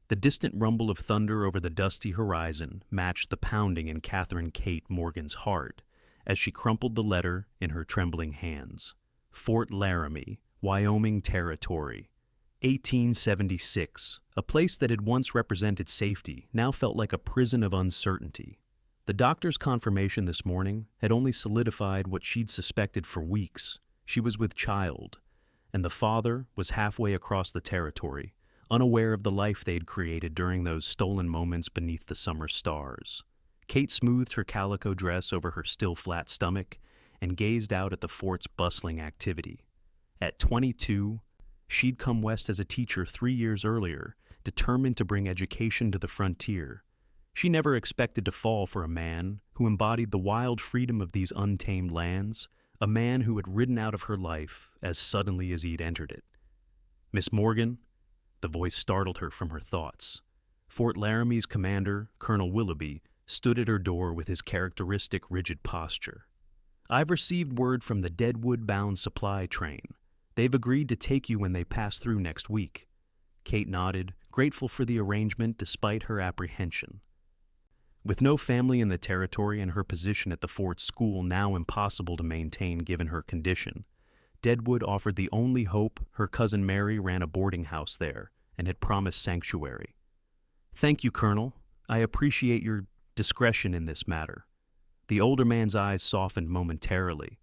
The distant rumble of thunder over the dusty horizon matched the pounding in Katherine Kate Morgan's heart as she crumpled the letter in her trembling hands. Fort Laramie, Wyoming Territory. 1876, a place that had once represented safety, now felt like a prison of uncertainty. The doctor's confirmation this morning had only solidified what she'd suspected for weeks. She was with child, and the father was halfway across the territory, unaware of the life they'd created during those stolen moments beneath the summer stars. Kate smoothed her calico dress over her still flat stomach and gazed out at the fort's bustling activity. At 22, she'd come west as a teacher 3 years earlier, determined to bring education to the frontier. She never expected to fall for a man who embodied the wild freedom of these untamed lands, a man who had ridden out of her life as suddenly as he'd entered it. "Miss Morgan?" The voice startled her from her thoughts. Fort Laramie's commander, Colonel Willoughby, stood at her door with his characteristic rigid posture. "I've received word from the Deadwood-bound supply train. They've agreed to take you when they pass through next week." Kate nodded, grateful for the arrangement despite her apprehension. With no family in the territory and her position at the fort's school now impossible to maintain given her condition, Deadwood offered the only hope. Her cousin Mary ran a boarding house there and had promised sanctuary. "Thank you, Colonel. I appreciate your discretion in this matter." The older man's eyes softened momentarily.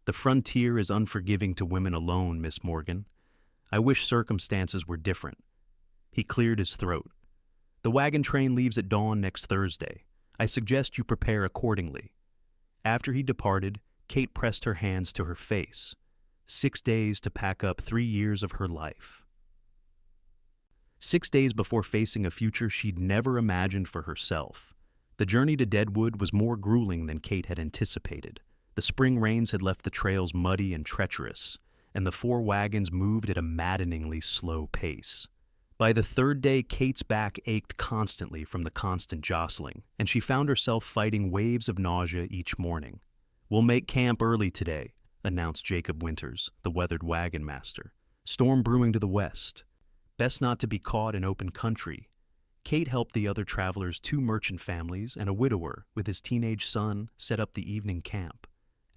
"The frontier is unforgiving to women alone, Miss Morgan. I wish circumstances were different." He cleared his throat. "The wagon train leaves at dawn next Thursday. I suggest you prepare accordingly." After he departed, Kate pressed her hands to her face. 6 days to pack up 3 years of her life. 6 days before facing a future she'd never imagined for herself. The journey to Deadwood was more grueling than Kate had anticipated. The spring rains had left the trails muddy and treacherous, and the 4 wagons moved at a maddeningly slow pace. By the 3rd day, Kate's back ached constantly from the constant jostling, and she found herself fighting waves of nausea each morning. "We'll make camp early today," announced Jacob Winters, the weathered wagon master. "Storm brewing to the west. Best not to be caught in open country." Kate helped the other travelers, 2 merchant families and a widower with his teenage son, set up the evening camp.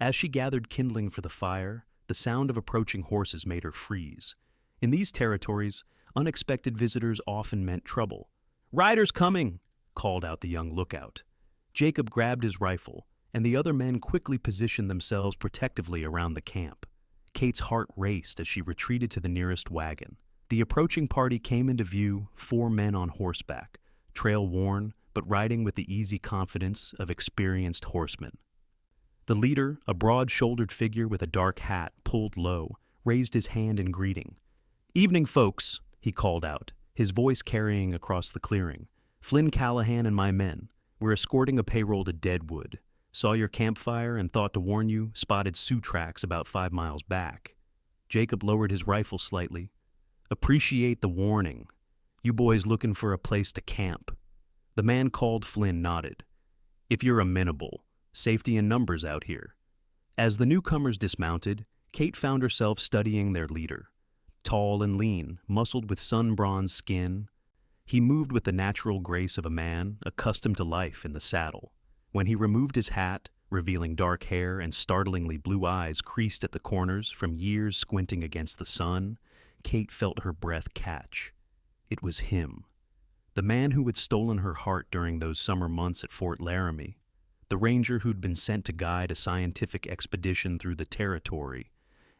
As she gathered kindling for the fire, the sound of approaching horses made her freeze. In these territories, unexpected visitors often meant trouble. "Riders coming!" called out the young lookout. Jacob grabbed his rifle, and the other men quickly positioned themselves protectively around the camp. Kate's heart raced as she retreated to the nearest wagon. The approaching party came into view, 4 men on horseback, trail-worn, but riding with the easy confidence of experienced horsemen. The leader, a broad-shouldered figure with a dark hat pulled low, raised his hand in greeting. "Evening, folks," he called out, his voice carrying across the clearing. "Flynn Callahan and my men. We're escorting a payroll to Deadwood. Saw your campfire and thought to warn you, spotted Sioux tracks about 5 miles back." Jacob lowered his rifle slightly. "Appreciate the warning. You boys looking for a place to camp?" The man called Flynn nodded. "If you're amenable, safety in numbers out here." As the newcomers dismounted, Kate found herself studying their leader. Tall and lean, muscled with sun-bronzed skin, he moved with the natural grace of a man accustomed to life in the saddle. When he removed his hat, revealing dark hair and startlingly blue eyes creased at the corners from years squinting against the sun, Kate felt her breath catch. It was him. The man who had stolen her heart during those summer months at Fort Laramie. The ranger who'd been sent to guide a scientific expedition through the territory,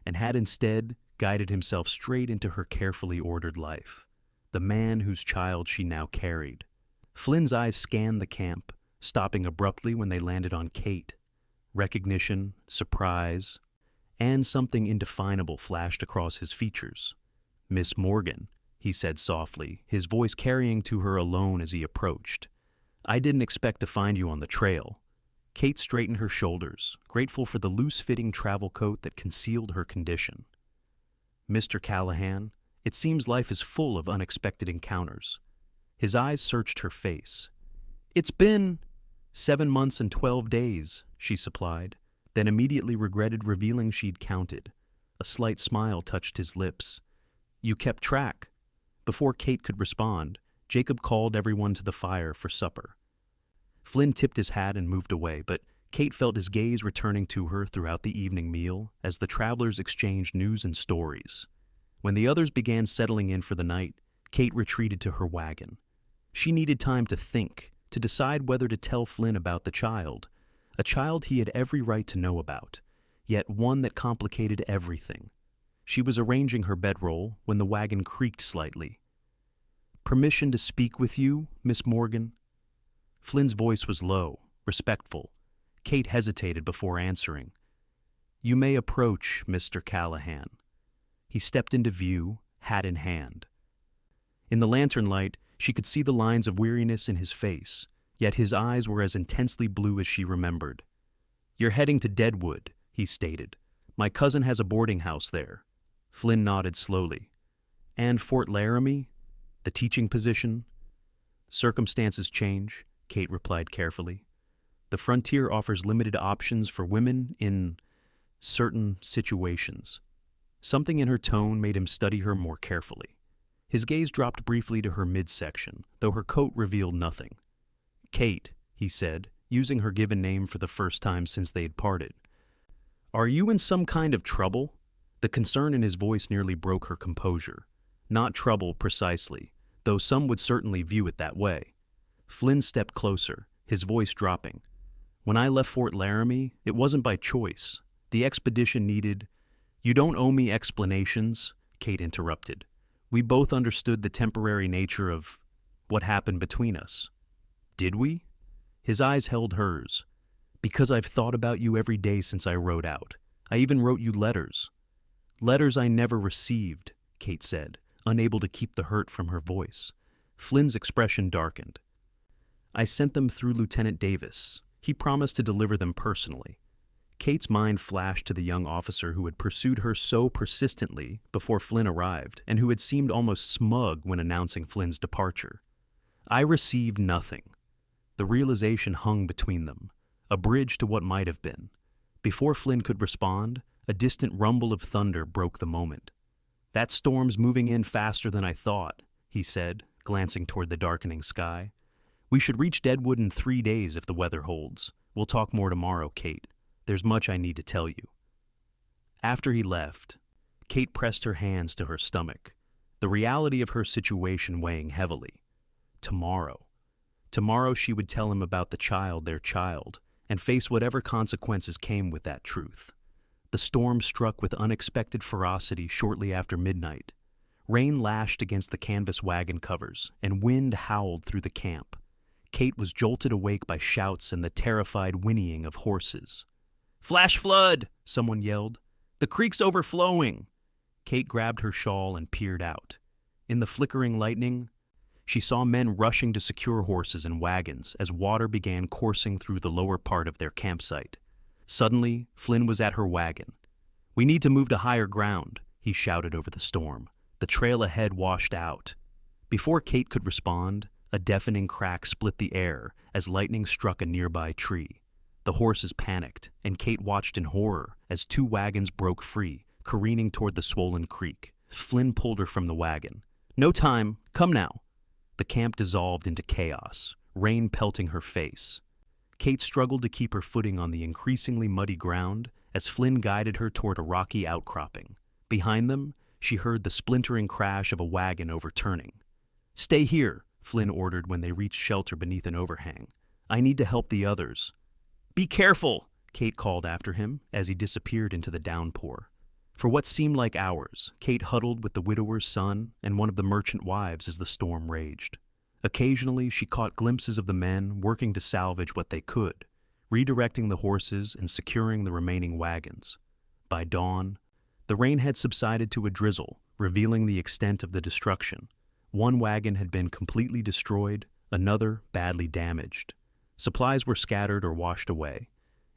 and had instead guided himself straight into her carefully ordered life. The man whose child she now carried. Flynn's eyes scanned the camp, stopping abruptly when they landed on Kate. Recognition, surprise, and something indefinable flashed across his features. "Miss Morgan," he said softly, his voice carrying to her alone as he approached. "I didn't expect to find you on the trail." Kate straightened her shoulders, grateful for the loose-fitting travel coat that concealed her condition. "Mr. Callahan, it seems life is full of unexpected encounters." His eyes searched her face. "It's been 7 months and 12 days, she supplied, then immediately regretted revealing she'd counted. A slight smile touched his lips. "You kept track." Before Kate could respond, Jacob called everyone to the fire for supper. Flynn tipped his hat and moved away, but Kate felt his gaze returning to her throughout the evening meal as the travelers exchanged news and stories. When the others began settling in for the night, Kate retreated to her wagon. She needed time to think, to decide whether to tell Flynn about the child, a child he had every right to know about, yet one that complicated everything. She was arranging her bedroll when the wagon creaked slightly. "Permission to speak with you, Miss Morgan?" Flynn's voice was low, respectful. Kate hesitated before answering. "You may approach, Mr. Callahan." He stepped into view, hat in hand. In the lantern light, she could see the lines of weariness in his face, yet his eyes were as intensely blue as she remembered. "You're heading to Deadwood," he stated. "My cousin has a boarding house there." Flynn nodded slowly. "And Fort Laramie? The teaching position?" "Circumstances change," Kate replied carefully. "The frontier offers limited options for women in certain situations." Something in her tone made him study her more carefully. His gaze dropped briefly to her midsection, though her coat revealed nothing. "Kate," he said, using her given name for the first time since they had parted. "Are you in some kind of trouble?" The concern in his voice nearly broke her composure. Not trouble precisely, though some would certainly view it that way. Flynn stepped closer, his voice dropping. "When I left Fort Laramie, it wasn't by choice. The expedition needed—" "You don't owe me explanations," Kate interrupted. "We both understood the temporary nature of what happened between us." "Did we?" His eyes held hers. "Because I've thought about you every day since I rode out. I even wrote you letters." "Letters I never received," Kate said, unable to keep the hurt from her voice. Flynn's expression darkened. "I sent them through Lieutenant Davis. He promised to deliver them personally." Kate's mind flashed to the young officer who had pursued her so persistently before Flynn arrived, and who had seemed almost smug when announcing Flynn's departure. "I received nothing." The realization hung between them, a bridge to what might have been. Before Flynn could respond, a distant rumble of thunder broke the moment. "That storm's moving in faster than I thought," he said, glancing toward the darkening sky. "We should reach Deadwood in 3 days if the weather holds. We'll talk more tomorrow, Kate. There's much I need to tell you." After he left, Kate pressed her hands to her stomach, the reality of her situation weighing heavily. Tomorrow. Tomorrow she would tell him about their child, and face whatever consequences came with that truth. The storm struck with unexpected ferocity shortly after midnight. Rain lashed against the canvas wagon covers, and wind howled through the camp. Kate was jolted awake by shouts and the terrified whinnying of horses. "Flash flood!" someone yelled. "The creek's overflowing!" Kate grabbed her shawl and peered out. In the flickering lightning, she saw men rushing to secure horses and wagons as water began coursing through the lower part of their campsite. Suddenly, Flynn was at her wagon. "We need to move to higher ground," he shouted over the storm. The trail ahead washed out. Before Kate could respond, a deafening crack split the air as lightning struck a nearby tree. The horses panicked, and Kate watched in horror as 2 wagons broke free, careening toward the swollen creek. Flynn pulled her from the wagon. "No time. Come now." The camp dissolved into chaos, rain pelting her face. Kate struggled to keep her footing on the increasingly muddy ground as Flynn guided her toward a rocky outcropping. Behind them, she heard the splintering crash of a wagon overturning. "Stay here," Flynn ordered when they reached shelter beneath an overhang. "I need to help the others." "Be careful," Kate called after him as he disappeared into the downpour. For what seemed like hours, Kate huddled with the widower's son and one of the merchant wives as the storm raged. Occasionally, she caught glimpses of the men working to salvage what they could, redirecting the horses and securing the remaining wagons. By dawn, the rain had subsided to a drizzle, revealing the extent of the destruction. One wagon had been completely destroyed, another badly damaged. Supplies were scattered or washed away,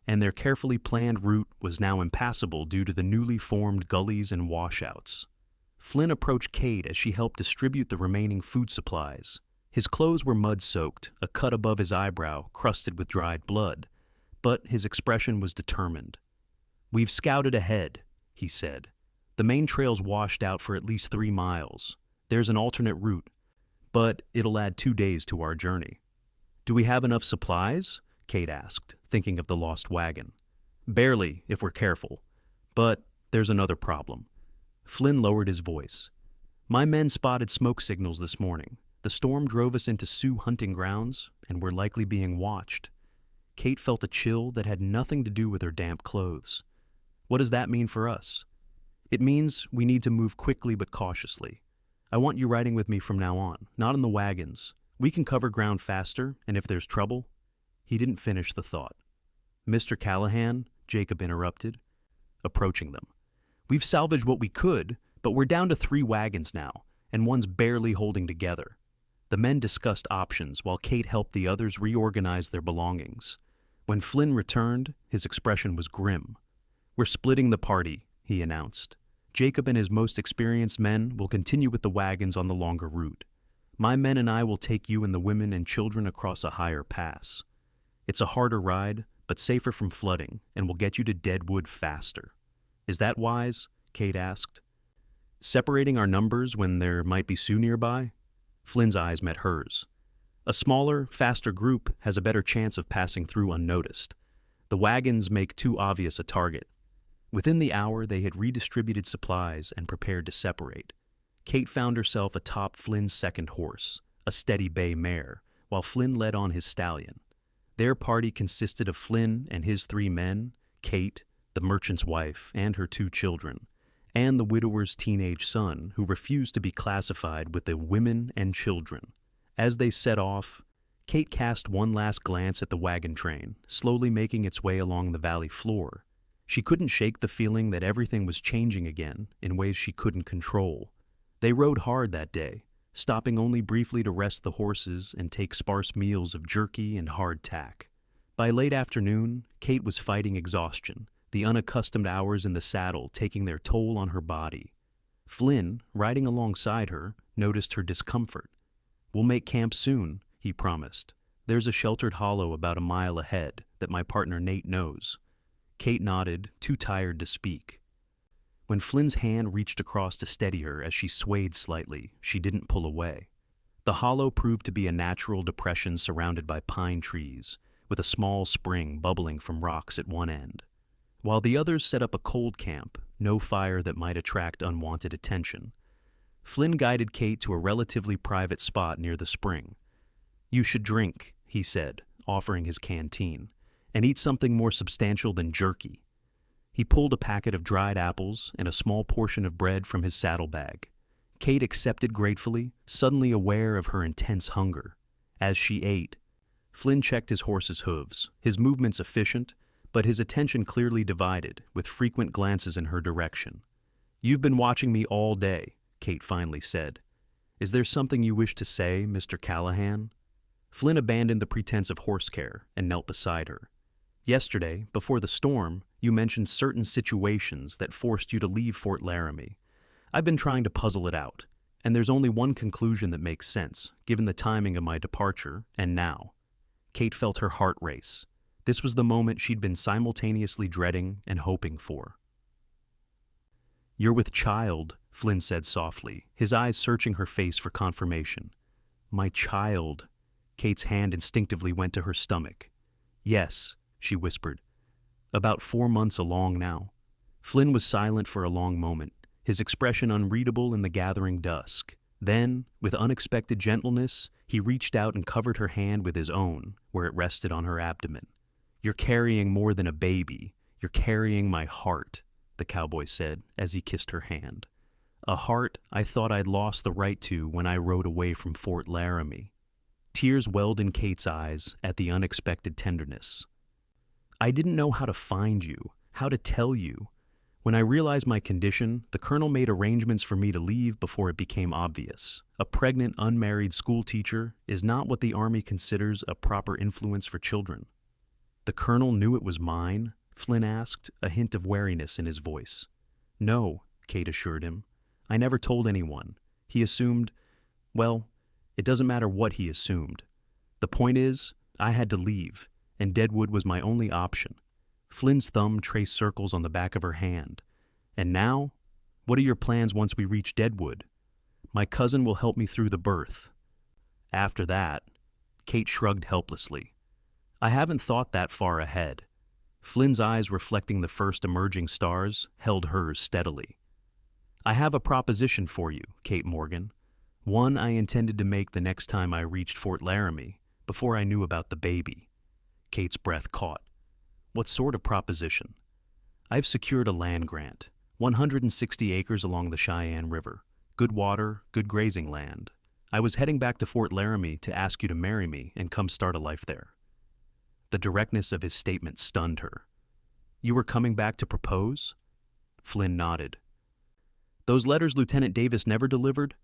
and their carefully planned route was now impassable due to the newly formed gullies and washouts. Flynn approached Kate as she helped distribute the remaining food supplies. His clothes were mud-soaked, a cut above his eyebrow crusted with dried blood, but his expression was determined. "We've scouted ahead," he said. "The main trail's washed out for at least 3 miles. There's an alternate route, but it'll add 2 days to our journey. Do we have enough supplies? Kate asked, thinking of the lost wagon. Barely, if we're careful. But there's another problem. Flynn lowered his voice. My men spotted smoke signals this morning. The storm drove us into Sioux hunting grounds, and we're likely being watched. Kate felt a chill that had nothing to do with her damp clothes. What does that mean for us? It means we need to move quickly but cautiously. I want you riding with me from now on, not in the wagons. We can cover ground faster, and if there's trouble... He didn't finish the thought. Mr. Callahan, Jacob interrupted, approaching them. We've salvaged what we could, but we're down to 3 wagons now, and one's barely holding together. The men discussed options while Kate helped the others reorganize their belongings. When Flynn returned, his expression was grim. We're splitting the party, he announced. Jacob and his most experienced men will continue with the wagons on the longer route. My men and I will take you and the women and children across a higher pass. It's a harder ride, but safer from flooding, and will get you to Deadwood faster. Is that wise? Kate asked. Separating our numbers when there might be Sioux nearby? Flynn's eyes met hers. A smaller, faster group has a better chance of passing through unnoticed. The wagons make too obvious a target. Within the hour, they had redistributed supplies and prepared to separate. Kate found herself atop Flynn's second horse, a steady bay mare, while Flynn led on his stallion. Their party consisted of Flynn and his 3 men, Kate, the merchant's wife, and her 2 children, and the widower's teenage son, who refused to be classified with the women and children. As they set off, Kate cast one last glance at the wagon train, slowly making its way along the valley floor. She couldn't shake the feeling that everything was changing again in ways she couldn't control. They rode hard that day, stopping only briefly to rest the horses and take sparse meals of jerky and hardtack. By late afternoon, Kate was fighting exhaustion, the unaccustomed hours in the saddle taking their toll on her body. Flynn, riding alongside her, noticed her discomfort. We'll make camp soon, he promised. There's a sheltered hollow about a mile ahead that my partner Nate knows. Kate nodded, too tired to speak. When Flynn's hand reached across to steady her as she swayed slightly, she didn't pull away. The hollow proved to be a natural depression surrounded by pine trees, with a small spring bubbling from rocks at one end. While the others set up a cold camp, no fire that might attract unwanted attention, Flynn guided Kate to a relatively private spot near the spring. You should drink, he said, offering his canteen, and eat something more substantial than jerky. He pulled a packet of dried apples and a small portion of bread from his saddlebag. Kate accepted gratefully, suddenly aware of her intense hunger. As she ate, Flynn checked his horse's hooves, his movements efficient, but his attention clearly divided, with frequent glances in her direction. You've been watching me all day, Kate finally said. Is there something you wish to say, Mr. Callahan? Flynn abandoned the pretense of horse care and knelt beside her. Yesterday, before the storm, you mentioned certain situations that forced you to leave Fort Laramie. I've been trying to puzzle it out, and there's only one conclusion that makes sense, given the timing of my departure, and now. Kate felt her heart race. This was the moment she'd been simultaneously dreading and hoping for. You're with child, Flynn said softly, his eyes searching her face for confirmation. My child. Kate's hand instinctively went to her stomach. Yes, she whispered. About 4 months along now. Flynn was silent for a long moment, his expression unreadable in the gathering dusk. Then, with unexpected gentleness, he reached out and covered her hand with his own, where it rested on her abdomen. You're carrying more than a baby. You're carrying my heart, the cowboy said as he kissed her hand. A heart I thought I'd lost the right to when I rode away from Fort Laramie. Tears welled in Kate's eyes at the unexpected tenderness. I didn't know how to find you, how to tell you. When I realized my condition, the colonel made arrangements for me to leave before it became obvious. A pregnant, unmarried schoolteacher is not what the Army considers a proper influence for children. The colonel knew it was mine? Flynn asked, a hint of wariness in his voice. No, Kate assured him. I never told anyone. He assumed, well, it doesn't matter what he assumed. The point is, I had to leave, and Deadwood was my only option. Flynn's thumb traced circles on the back of her hand. And now? What are your plans once we reach Deadwood? My cousin will help me through the birth. After that, Kate shrugged helplessly. I haven't thought that far ahead. Flynn's eyes, reflecting the first emerging stars, held hers steadily. I have a proposition for you, Kate Morgan. One I intended to make the next time I reached Fort Laramie, before I knew about the baby. Kate's breath caught. What sort of proposition? I've secured a land grant, 160 acres along the Cheyenne River. Good water, good grazing land. I was heading back to Fort Laramie to ask you to marry me and come start a life there. The directness of his statement stunned her. You were coming back to propose? Flynn nodded. Those letters Lieutenant Davis never delivered?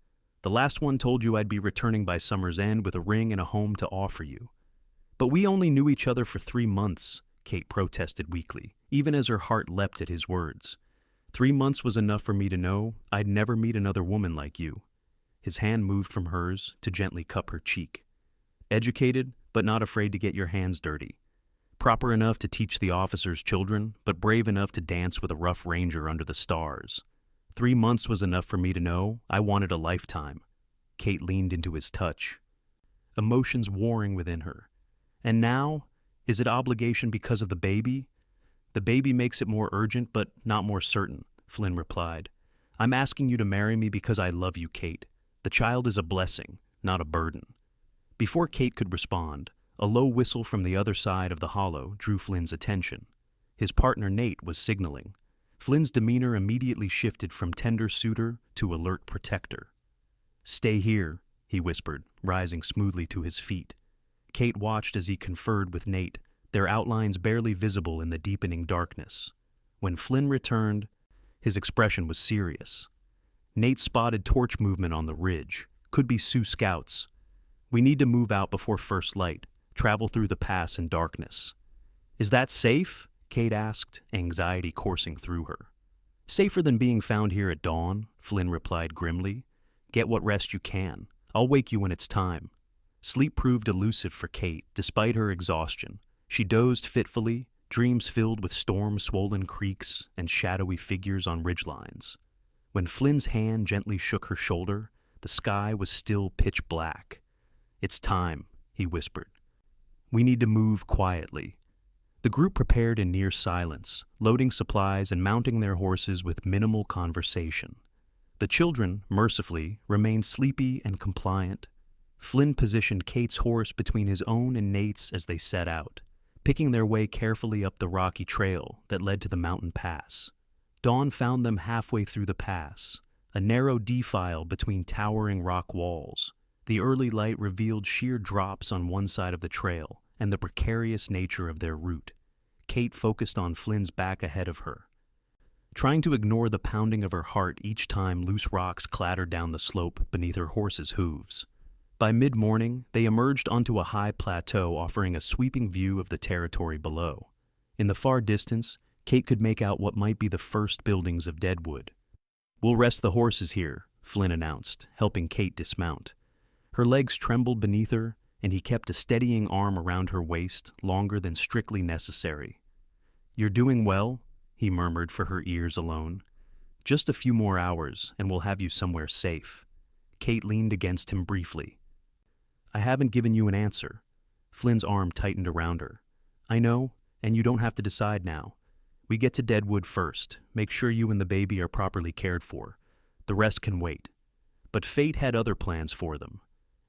The last one told you I'd be returning by summer's end with a ring and a home to offer you. But we only knew each other for 3 months, Kate protested weakly, even as her heart leapt at his words. 3 months was enough for me to know I'd never meet another woman like you. His hand moved from hers to gently cup her cheek. Educated, but not afraid to get your hands dirty. Proper enough to teach the officers' children, but brave enough to dance with a rough ranger under the stars. 3 months was enough for me to know I wanted a lifetime. Kate leaned into his touch, emotions warring within her. And now, is it obligation because of the baby? The baby makes it more urgent, but not more certain, Flynn replied. I'm asking you to marry me because I love you, Kate. The child is a blessing, not a burden. Before Kate could respond, a low whistle from the other side of the hollow drew Flynn's attention. His partner Nate was signaling. Flynn's demeanor immediately shifted from tender suitor to alert protector. Stay here, he whispered, rising smoothly to his feet. Kate watched as he conferred with Nate, their outlines barely visible in the deepening darkness. When Flynn returned, his expression was serious. Nate spotted torch movement on the ridge. Could be Sioux scouts. We need to move out before first light, travel through the pass in darkness. Is that safe? Kate asked, anxiety coursing through her. Safer than being found here at dawn, Flynn replied grimly. Get what rest you can. I'll wake you when it's time. Sleep proved elusive for Kate, despite her exhaustion. She dozed fitfully, dreams filled with storm-swollen creeks and shadowy figures on ridgelines. When Flynn's hand gently shook her shoulder, the sky was still pitch black. It's time, he whispered. We need to move quietly. The group prepared in near silence, loading supplies and mounting their horses with minimal conversation. The children, mercifully, remained sleepy and compliant. Flynn positioned Kate's horse between his own and Nate's as they set out, picking their way carefully up the rocky trail that led to the mountain pass. Dawn found them halfway through the pass, a narrow defile between towering rock walls. The early light revealed sheer drops on one side of the trail and the precarious nature of their route. Kate focused on Flynn's back ahead of her, trying to ignore the pounding of her heart each time loose rocks clattered down the slope beneath her horse's hooves. By mid-morning, they emerged onto a high plateau offering a sweeping view of the territory below. In the far distance, Kate could make out what might be the first buildings of Deadwood. We'll rest the horses here, Flynn announced, helping Kate dismount. Her legs trembled beneath her, and he kept a steadying arm around her waist longer than strictly necessary. You're doing well, he murmured for her ears alone. Just a few more hours, and we'll have you somewhere safe. Kate leaned against him briefly. I haven't given you an answer. Flynn's arm tightened around her. I know, and you don't have to decide now. We get to Deadwood first. Make sure you and the baby are properly cared for. The rest can wait. But fate had other plans for them.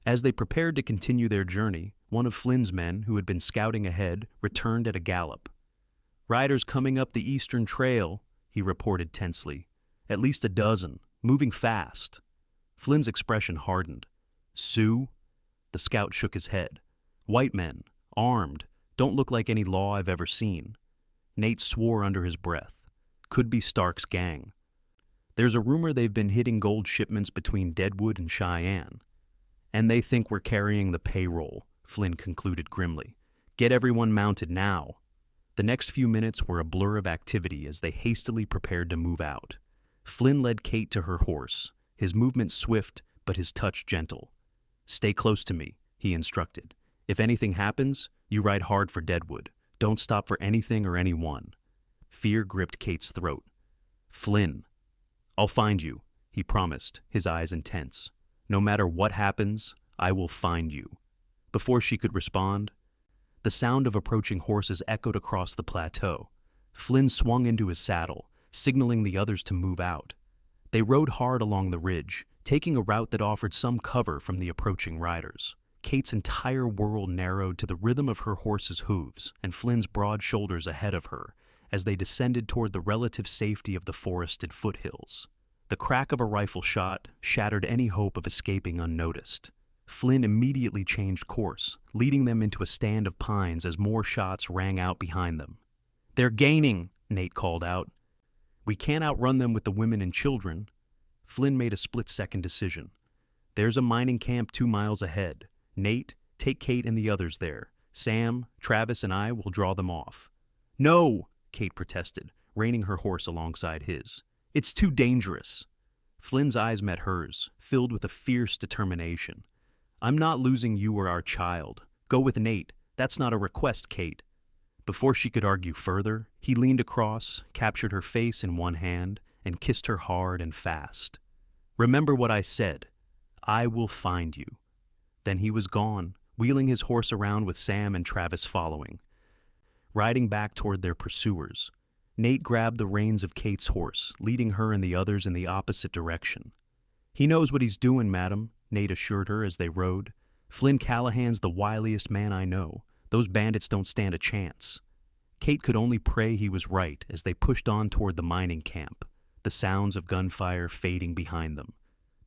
As they prepared to continue their journey, one of Flynn's men, who had been scouting ahead, returned at a gallop. Riders coming up the eastern trail, he reported tensely. At least a dozen, moving fast. Flynn's expression hardened. Sioux? The scout shook his head. White men, armed, don't look like any law I've ever seen. Nate swore under his breath. Could be Stark's gang. There's a rumor they've been hitting gold shipments between Deadwood and Cheyenne. And they think we're carrying the payroll, Flynn concluded grimly. Get everyone mounted now. The next few minutes were a blur of activity as they hastily prepared to move out. Flynn led Kate to her horse, his movement swift but his touch gentle. Stay close to me, he instructed. If anything happens, you ride hard for Deadwood. Don't stop for anything or anyone. Fear gripped Kate's throat. Flynn. I'll find you, he promised, his eyes intense. No matter what happens, I will find you." Before she could respond, the sound of approaching horses echoed across the plateau. Flynn swung into his saddle, signaling the others to move out. They rode hard along the ridge, taking a route that offered some cover from the approaching riders. Kate's entire world narrowed to the rhythm of her horse's hooves and Flynn's broad shoulders ahead of her as they descended toward the relative safety of the forested foothills. The crack of a rifle shot shattered any hope of escaping unnoticed. Flynn immediately changed course, leading them into a stand of pines as more shots rang out behind them. "They're gaining," Nate called out. "We can't outrun them with the women and children." Flynn made a split-second decision. "There's a mining camp 2 miles ahead. Nate, take Kate and the others there. Sam, Travis, and I will draw them off." "No!" Kate protested, reining her horse alongside his. "It's too dangerous." Flynn's eyes met hers, filled with a fierce determination. "I'm not losing you or our child. Go with Nate. That's not a request, Kate." Before she could argue further, he leaned across, captured her face in one hand, and kissed her hard and fast. "Remember what I said. I will find you." Then he was gone, wheeling his horse around with Sam and Travis following. Riding back toward their pursuers, Nate grabbed the reins of Kate's horse, leading her and the others in the opposite direction. "He knows what he's doing, madam," Nate assured her as they rode. "Flynn Callahan's the wiliest man I know. Those bandits don't stand a chance." Kate could only pray he was right as they pushed on toward the mining camp, the sounds of gunfire fading behind them.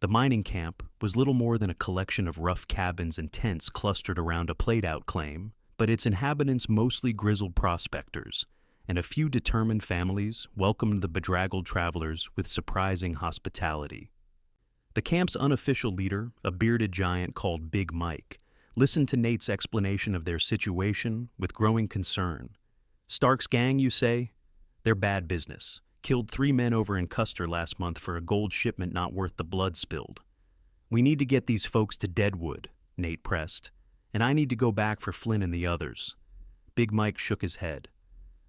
The mining camp was little more than a collection of rough cabins and tents clustered around a played-out claim, but its inhabitants mostly grizzled prospectors, and a few determined families welcomed the bedraggled travelers with surprising hospitality. The camp's unofficial leader, a bearded giant called Big Mike, listened to Nate's explanation of their situation with growing concern. "Stark's gang, you say? They're bad business. Killed 3 men over in Custer last month for a gold shipment not worth the blood spilled. We need to get these folks to Deadwood," Nate pressed, "and I need to go back for Flynn and the others." Big Mike shook his head.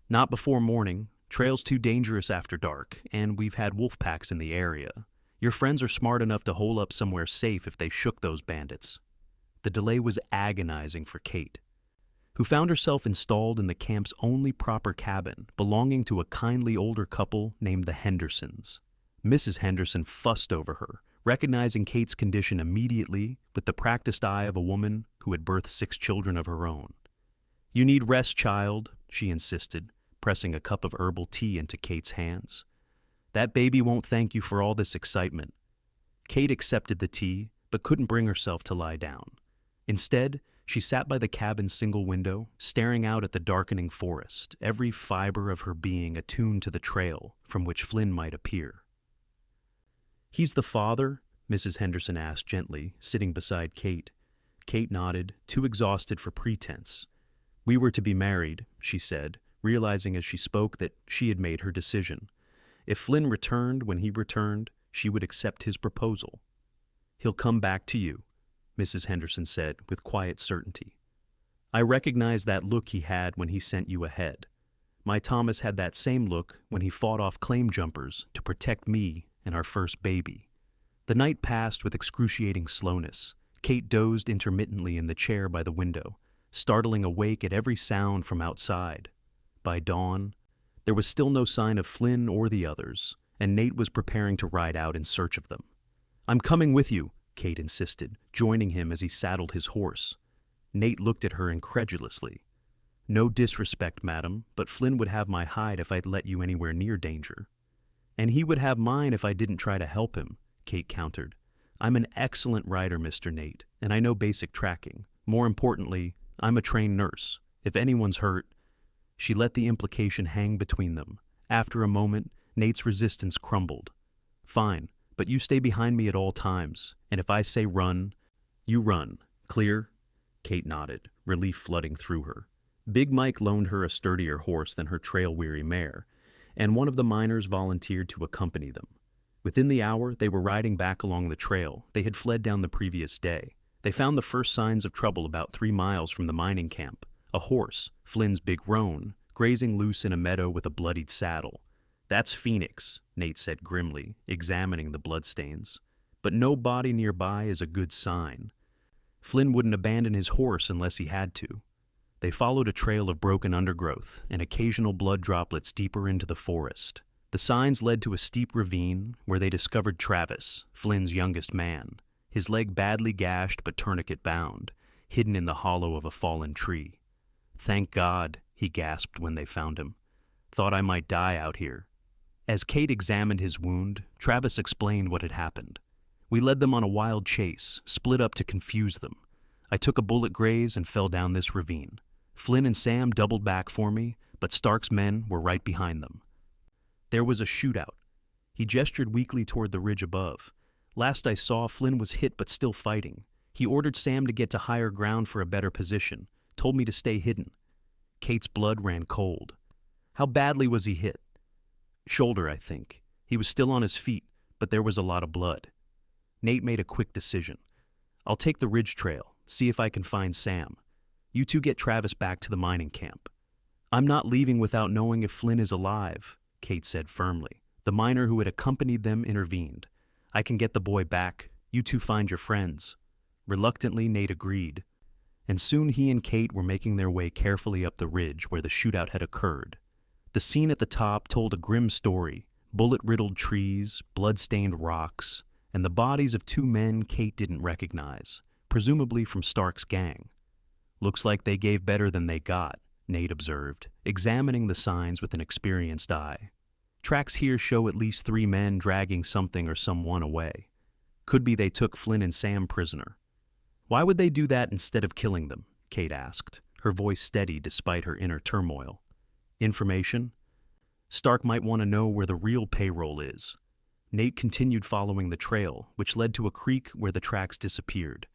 "Not before morning. Trail's too dangerous after dark, and we've had wolf packs in the area. Your friends are smart enough to hole up somewhere safe if they shook those bandits." The delay was agonizing for Kate, who found herself installed in the camp's only proper cabin, belonging to a kindly older couple named the Hendersons. Mrs. Henderson fussed over her, recognizing Kate's condition immediately with the practiced eye of a woman who had birthed 6 children of her own. "You need rest, child," she insisted, pressing a cup of herbal tea into Kate's hands. "That baby won't thank you for all this excitement." Kate accepted the tea, but couldn't bring herself to lie down. Instead, she sat by the cabin's single window, staring out at the darkening forest, every fiber of her being attuned to the trail from which Flynn might appear. "He's the father?" Mrs. Henderson asked gently, sitting beside Kate. Kate nodded, too exhausted for pretense. "We were to be married," she said, realizing as she spoke that she had made her decision. If Flynn returned when he returned, she would accept his proposal. "He'll come back to you," Mrs. Henderson said with quiet certainty. "I recognize that look he had when he sent you ahead. My Thomas had that same look when he fought off claim jumpers to protect me and our first baby." The night passed with excruciating slowness. Kate dozed intermittently in the chair by the window, startling awake at every sound from outside. By dawn, there was still no sign of Flynn or the others, and Nate was preparing to ride out in search of them. "I'm coming with you," Kate insisted, joining him as he saddled his horse. Nate looked at her incredulously. "No disrespect, madam, but Flynn would have my hide if I'd let you anywhere near danger." "And he would have mine if I didn't try to help him," Kate countered. "I'm an excellent rider, Mr. Nate, and I know basic tracking. More importantly, I'm a trained nurse. If anyone's hurt—" She let the implication hang between them. After a moment, Nate's resistance crumbled. "Fine. But you stay behind me at all times, and if I say run, you run. Clear?" Kate nodded, relief flooding through her. Big Mike loaned her a sturdier horse than her trail-weary mare, and one of the miners volunteered to accompany them. Within the hour, they were riding back along the trail they had fled down the previous day. They found the first signs of trouble about 3 miles from the mining camp. A horse, Flynn's big roan, grazing loose in a meadow with a bloodied saddle. "That's Phoenix," Nate said grimly, examining the bloodstains. "But no body nearby is a good sign." Flynn wouldn't abandon his horse unless he had to. They followed a trail of broken undergrowth and occasional blood droplets deeper into the forest. The signs led to a steep ravine where they discovered Travis, Flynn's youngest man, his leg badly gashed but tourniquet bound, hidden in the hollow of a fallen tree. "Thank God," he gasped when they found him. "Thought I might die out here." As Kate examined his wound, Travis explained what had happened. "We led them on a wild chase, split up to confuse them. I took a bullet graze and fell down this ravine. Flynn and Sam doubled back for me, but Stark's men were right behind them. There was a shootout." He gestured weakly toward the ridge above. "Last I saw, Flynn was hit but still fighting. He ordered Sam to get to higher ground for a better position, told me to stay hidden." Kate's blood ran cold. "How badly was he hit?" "Shoulder, I think. He was still on his feet, but there was a lot of blood." Nate made a quick decision. "I'll take the ridge trail, see if I can find Sam. You two get Travis back to the mining camp." "I'm not leaving without knowing if Flynn is alive," Kate said firmly. The miner who had accompanied them intervened. "I can get the boy back. You two find your friends." Reluctantly, Nate agreed, and soon he and Kate were making their way carefully up the ridge where the shootout had occurred. The scene at the top told a grim story: bullet-riddled trees, blood-stained rocks, and the bodies of two men Kate didn't recognize, presumably from Stark's gang. "Looks like they gave better than they got," Nate observed, examining the signs with an experienced eye. "Tracks here show at least 3 men dragging something or someone away. Could be they took Flynn and Sam prisoner." "Why would they do that instead of killing them?" Kate asked, her voice steady despite her inner turmoil. "Information? Stark might want to know where the real payroll is." Nate continued following the trail, which led to a creek where the tracks disappeared.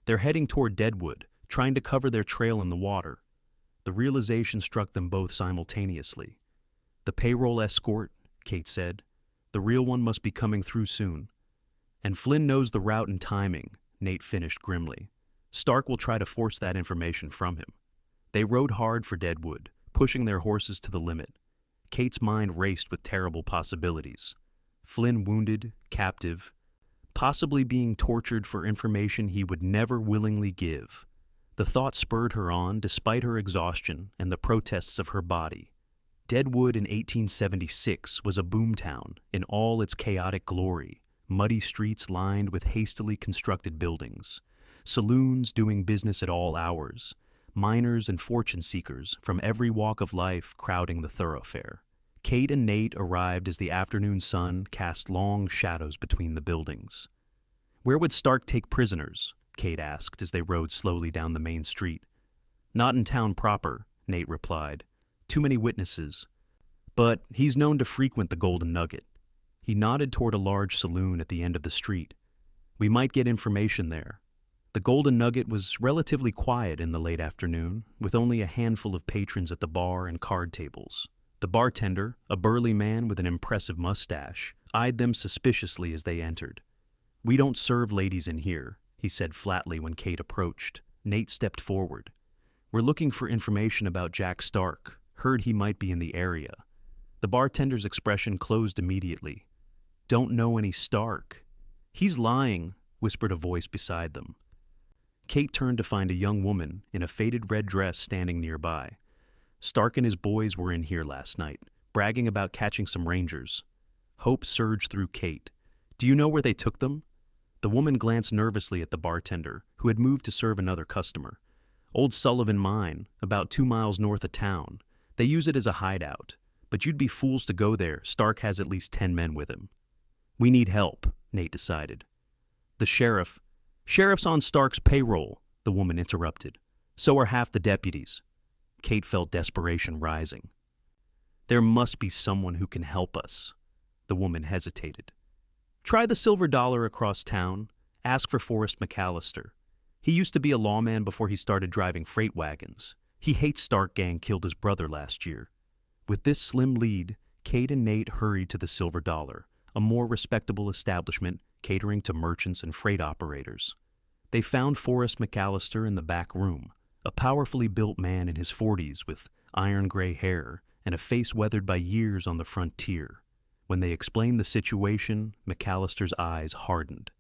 "They're heading toward Deadwood, trying to cover their trail in the water." The realization struck them both simultaneously. "The payroll escort," Kate said. "The real one must be coming through soon." "And Flynn knows the route and timing," Nate finished grimly. "Stark will try to force that information from him." They rode hard for Deadwood, pushing their horses to the limit. Kate's mind raced with terrible possibilities. Flynn wounded, captive, possibly being tortured for information he would never willingly give. The thought spurred her on despite her exhaustion and the protests of her body. Deadwood in 1876 was a boomtown in all its chaotic glory, muddy streets lined with hastily constructed buildings, saloons doing business at all hours, miners and fortune seekers from every walk of life crowding the thoroughfare. Kate and Nate arrived as the afternoon sun cast long shadows between the buildings. "Where would Stark take prisoners?" Kate asked as they rode slowly down the main street. "Not in town proper," Nate replied. "Too many witnesses. But he's known to frequent the Golden Nugget." He nodded toward a large saloon at the end of the street. "We might get information there." The Golden Nugget was relatively quiet in the late afternoon, with only a handful of patrons at the bar and card tables. The bartender, a burly man with an impressive mustache, eyed them suspiciously as they entered. "We don't serve ladies in here," he said flatly when Kate approached. Nate stepped forward. "We're looking for information about Jack Stark. Heard he might be in the area." The bartender's expression closed immediately. "Don't know any Stark." "He's lying," whispered a voice beside them. Kate turned to find a young woman in a faded red dress standing nearby. "Stark and his boys were in here last night, bragging about catching some rangers." Hope surged through Kate. "Do you know where they took them?" The woman glanced nervously at the bartender, who had moved to serve another customer. "Old Sullivan Mine, about 2 miles north of town. They use it as a hideout. But you'd be fools to go there. Stark has at least 10 men with him." "We need help," Nate decided. "The Sheriff's on Stark's payroll," the woman interrupted. "So are half the deputies." Kate felt desperation rising. "There must be someone who can help us." The woman hesitated. "Try the Silver Dollar across town. Ask for Forrest McAllister. He used to be a lawman before he started driving freight wagons. He hates Stark gang killed his brother last year." With this slim lead, Kate and Nate hurried to the Silver Dollar, a more respectable establishment catering to merchants and freight operators. They found Forrest McAllister in the back room, a powerfully built man in his 40s with iron-gray hair and a face weathered by years on the frontier. When they explained the situation, McAllister's eyes hardened.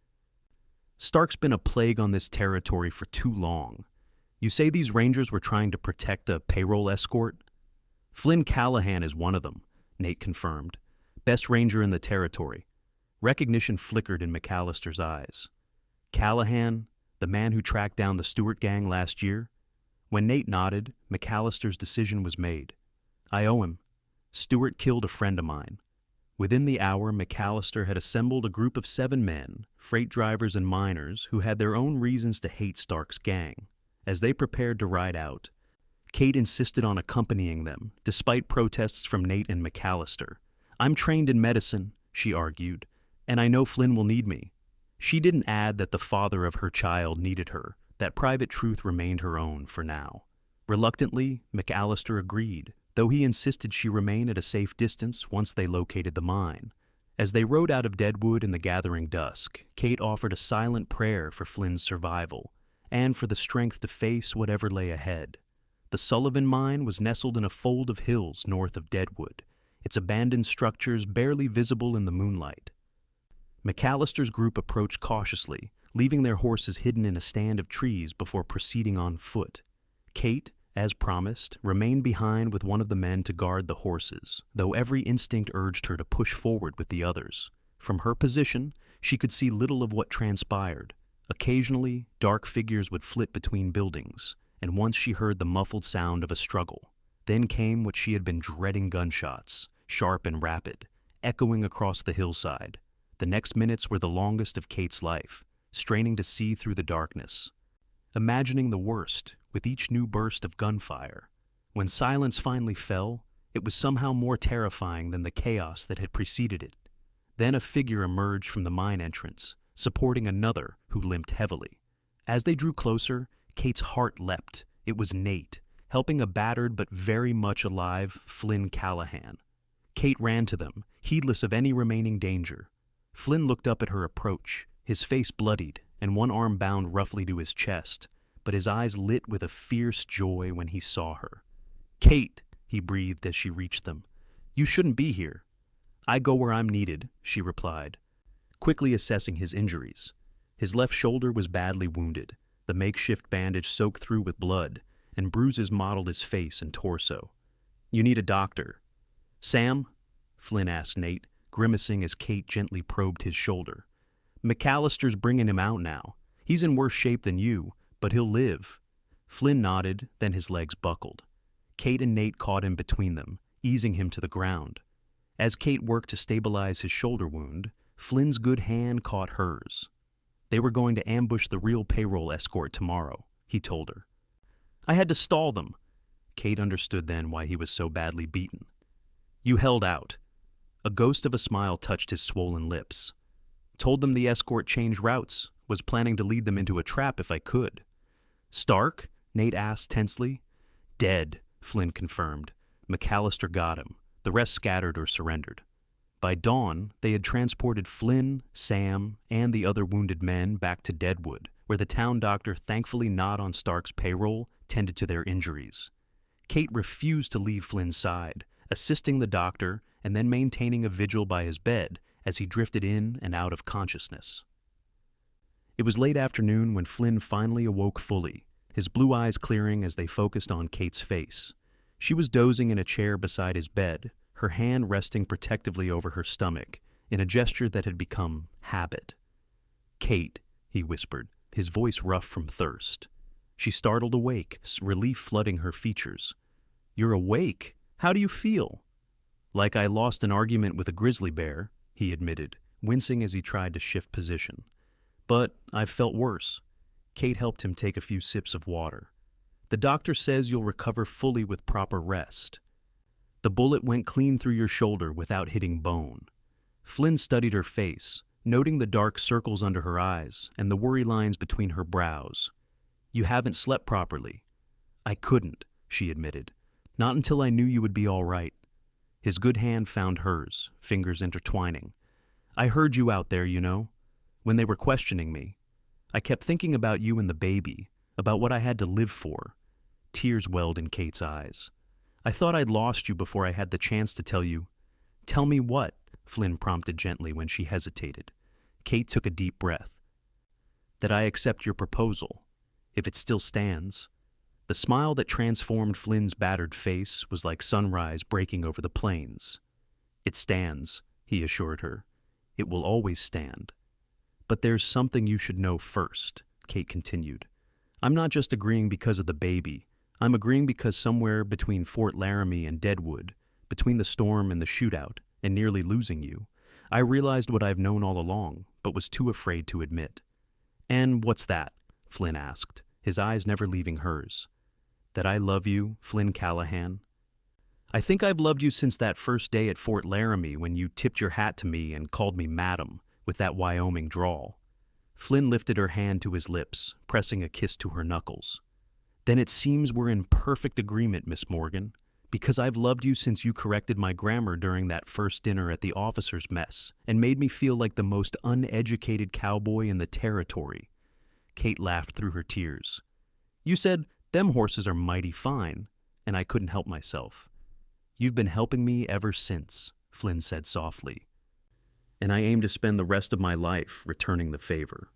Stark's been a plague on this territory for too long. You say these rangers were trying to protect a payroll escort? Flynn Callahan is one of them, Nate confirmed. Best ranger in the territory. Recognition flickered in McAllister's eyes. Callahan, the man who tracked down the Stewart gang last year? When Nate nodded, McAllister's decision was made. I owe him. Stewart killed a friend of mine. Within the hour, McAllister had assembled a group of 7 men, freight drivers and miners, who had their own reasons to hate Stark's gang. As they prepared to ride out, Kate insisted on accompanying them, despite protests from Nate and McAllister. I'm trained in medicine, she argued, and I know Flynn will need me. She didn't add that the father of her child needed her. That private truth remained her own for now. Reluctantly, McAllister agreed, though he insisted she remain at a safe distance once they located the mine. As they rode out of Deadwood in the gathering dusk, Kate offered a silent prayer for Flynn's survival, and for the strength to face whatever lay ahead. The Sullivan mine was nestled in a fold of hills north of Deadwood, its abandoned structures barely visible in the moonlight. McAllister's group approached cautiously, leaving their horses hidden in a stand of trees before proceeding on foot. Kate, as promised, remained behind with one of the men to guard the horses, though every instinct urged her to push forward with the others. From her position, she could see little of what transpired. Occasionally, dark figures would flit between buildings, and once she heard the muffled sound of a struggle. Then came what she had been dreading: gunshots, sharp and rapid, echoing across the hillside. The next minutes were the longest of Kate's life, straining to see through the darkness, imagining the worst with each new burst of gunfire. When silence finally fell, it was somehow more terrifying than the chaos that had preceded it. Then a figure emerged from the mine entrance, supporting another who limped heavily. As they drew closer, Kate's heart leapt. It was Nate, helping a battered but very much alive Flynn Callahan. Kate ran to them, heedless of any remaining danger. Flynn looked up at her approach, his face bloodied and one arm bound roughly to his chest, but his eyes lit with a fierce joy when he saw her. "Kate," he breathed as she reached them. "You shouldn't be here." "I go where I'm needed," she replied, quickly assessing his injuries. His left shoulder was badly wounded, the makeshift bandage soaked through with blood, and bruises mottled his face and torso. "You need a doctor." "Sam?" Flynn asked Nate, grimacing as Kate gently probed his shoulder. "McAllister's bringing him out now. He's in worse shape than you, but he'll live." Flynn nodded, then his legs buckled. Kate and Nate caught him between them, easing him to the ground. As Kate worked to stabilize his shoulder wound, Flynn's good hand caught hers. They were going to ambush the real payroll escort tomorrow, he told her. "I had to stall them." Kate understood then why he was so badly beaten. "You held out." A ghost of a smile touched his swollen lips. "Told them the escort changed routes, was planning to lead them into a trap if I could." "Stark?" Nate asked tensely. "Dead," Flynn confirmed. McAllister got him. The rest scattered or surrendered. By dawn, they had transported Flynn, Sam, and the other wounded men back to Deadwood, where the town doctor, thankfully not on Stark's payroll, tended to their injuries. Kate refused to leave Flynn's side, assisting the doctor and then maintaining a vigil by his bed as he drifted in and out of consciousness. It was late afternoon when Flynn finally awoke fully, his blue eyes clearing as they focused on Kate's face. She was dozing in a chair beside his bed, her hand resting protectively over her stomach, in a gesture that had become habit. "Kate," he whispered, his voice rough from thirst. She startled awake, relief flooding her features. "You're awake? How do you feel?" "Like I lost an argument with a grizzly bear," he admitted, wincing as he tried to shift position. "But I've felt worse." Kate helped him take a few sips of water. "The doctor says you'll recover fully with proper rest. The bullet went clean through your shoulder without hitting bone." Flynn studied her face, noting the dark circles under her eyes and the worry lines between her brows. "You haven't slept properly." "I couldn't," she admitted. "Not until I knew you would be all right." His good hand found hers, fingers intertwining. "I heard you out there, you know, when they were questioning me. I kept thinking about you and the baby, about what I had to live for." Tears welled in Kate's eyes. "I thought I'd lost you before I had the chance to tell you." "Tell me what?" Flynn prompted gently when she hesitated. Kate took a deep breath. That I accept your proposal, if it still stands. The smile that transformed Flynn's battered face was like sunrise breaking over the plains. It stands, he assured her. It will always stand. But there's something you should know first, Kate continued. I'm not just agreeing because of the baby. I'm agreeing because somewhere between Fort Laramie and Deadwood, between the storm and the shootout, and nearly losing you, I realized what I've known all along, but was too afraid to admit. And what's that? Flynn asked, his eyes never leaving hers. That I love you, Flynn Callahan. I think I've loved you since that first day at Fort Laramie when you tipped your hat to me and called me madam, with that Wyoming drawl. Flynn lifted her hand to his lips, pressing a kiss to her knuckles. Then it seems we're in perfect agreement, Miss Morgan, because I've loved you since you corrected my grammar during that first dinner at the officers' mess and made me feel like the most uneducated cowboy in the territory. Kate laughed through her tears. You said, them horses are mighty fine, and I couldn't help myself. You've been helping me ever since, Flynn said softly. And I aim to spend the rest of my life returning the favor.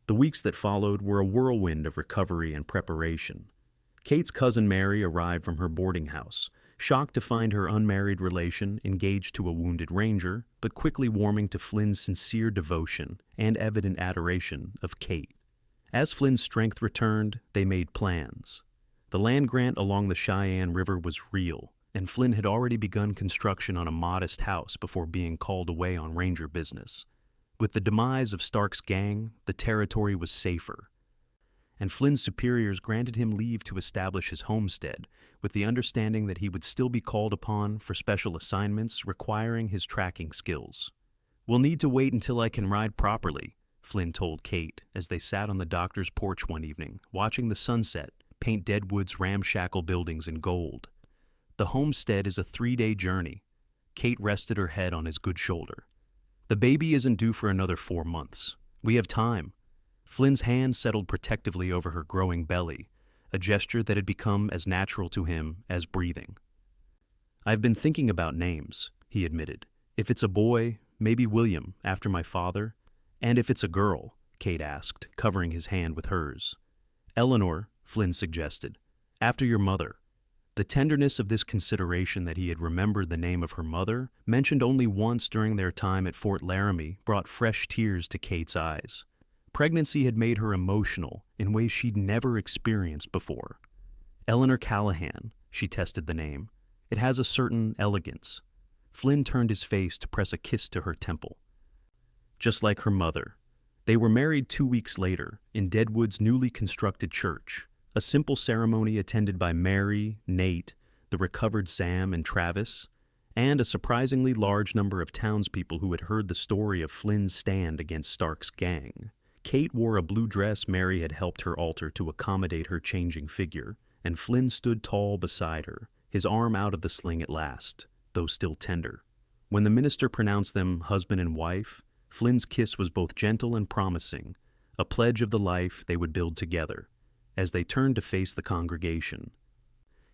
The weeks that followed were a whirlwind of recovery and preparation. Kate's cousin Mary arrived from her boarding house, shocked to find her unmarried relation engaged to a wounded ranger, but quickly warming to Flynn's sincere devotion and evident adoration of Kate. As Flynn's strength returned, they made plans. The land grant along the Cheyenne River was real, and Flynn had already begun construction on a modest house before being called away on ranger business. With the demise of Stark's gang, the territory was safer, and Flynn's superiors granted him leave to establish his homestead, with the understanding that he would still be called upon for special assignments requiring his tracking skills. We'll need to wait until I can ride properly, Flynn told Kate as they sat on the doctor's porch one evening, watching the sunset paint Deadwood's ramshackle buildings in gold. The homestead is a 3-day journey. Kate rested her head on his good shoulder. The baby isn't due for another 4 months. We have time. Flynn's hand settled protectively over her growing belly, a gesture that had become as natural to him as breathing. I've been thinking about names, he admitted. If it's a boy, maybe William, after my father. And if it's a girl, Kate asked, covering his hand with hers. Eleanor, Flynn suggested, after your mother. The tenderness of this consideration that he had remembered the name of her mother, mentioned only once during their time at Fort Laramie, brought fresh tears to Kate's eyes. Pregnancy had made her emotional in ways she'd never experienced before. Eleanor Callahan, she tested the name. It has a certain elegance. Flynn turned his face to press a kiss to her temple. Just like her mother. They were married 2 weeks later in Deadwood's newly constructed church, a simple ceremony attended by Mary, Nate, the recovered Sam and Travis, and a surprisingly large number of townspeople who had heard the story of Flynn's stand against Stark's gang. Kate wore a blue dress Mary had helped her alter to accommodate her changing figure, and Flynn stood tall beside her, his arm out of the sling at last, though still tender. When the minister pronounced them husband and wife, Flynn's kiss was both gentle and promising, a pledge of the life they would build together. As they turned to face the congregation,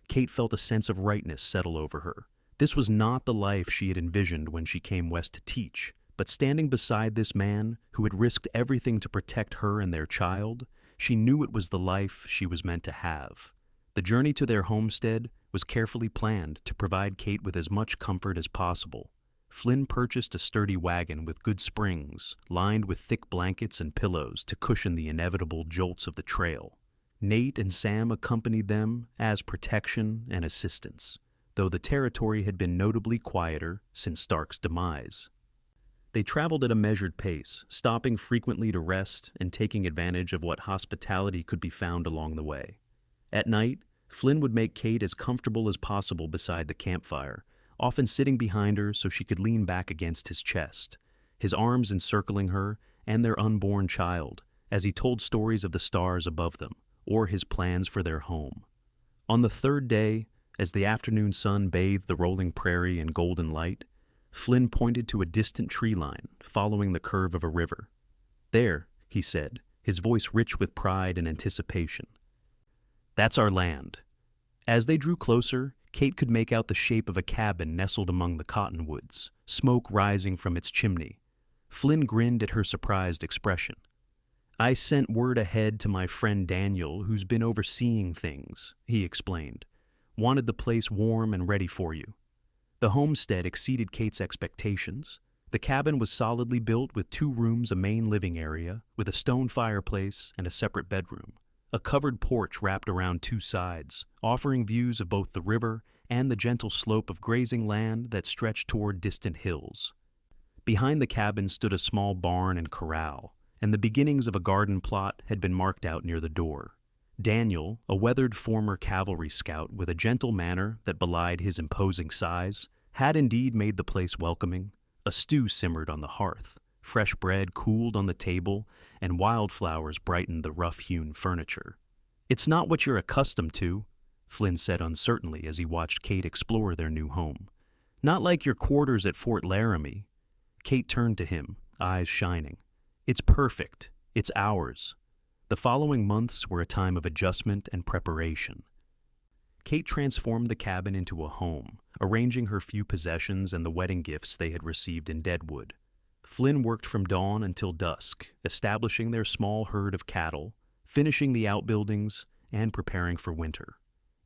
Kate felt a sense of rightness settle over her. This was not the life she had envisioned when she came west to teach, but standing beside this man who had risked everything to protect her and their child, she knew it was the life she was meant to have. The journey to their homestead was carefully planned to provide Kate with as much comfort as possible. Flynn purchased a sturdy wagon with good springs, lined with thick blankets and pillows to cushion the inevitable jolts of the trail. Nate and Sam accompanied them as protection and assistance, though the territory had been notably quieter since Stark's demise. They traveled at a measured pace, stopping frequently to rest and taking advantage of what hospitality could be found along the way. At night, Flynn would make Kate as comfortable as possible beside the campfire, often sitting behind her so she could lean back against his chest, his arms encircling her and their unborn child, as he told stories of the stars above them, or his plans for their home. On the 3rd day, as the afternoon sun bathed the rolling prairie in golden light, Flynn pointed to a distant tree line following the curve of a river. There, he said, his voice rich with pride and anticipation. That's our land. As they drew closer, Kate could make out the shape of a cabin nestled among the cottonwoods, smoke rising from its chimney. Flynn grinned at her surprised expression. I sent word ahead to my friend Daniel, who's been overseeing things, he explained. Wanted the place warm and ready for you. The homestead exceeded Kate's expectations. The cabin was solidly built with 2 rooms, a main living area, with a stone fireplace and a separate bedroom. A covered porch wrapped around 2 sides, offering views of both the river and the gentle slope of grazing land that stretched toward distant hills. Behind the cabin stood a small barn and corral, and the beginnings of a garden plot had been marked out near the door. Daniel, a weathered former cavalry scout with a gentle manner that belied his imposing size, had indeed made the place welcoming. A stew simmered on the hearth, fresh bread cooled on the table, and wildflowers brightened the rough-hewn furniture. "It's not what you're accustomed to," Flynn said uncertainly as he watched Kate explore their new home. "Not like your quarters at Fort Laramie." Kate turned to him, eyes shining. "It's perfect. It's ours." The following months were a time of adjustment and preparation. Kate transformed the cabin into a home, arranging her few possessions and the wedding gifts they had received in Deadwood. Flynn worked from dawn until dusk, establishing their small herd of cattle, finishing the outbuildings, and preparing for winter.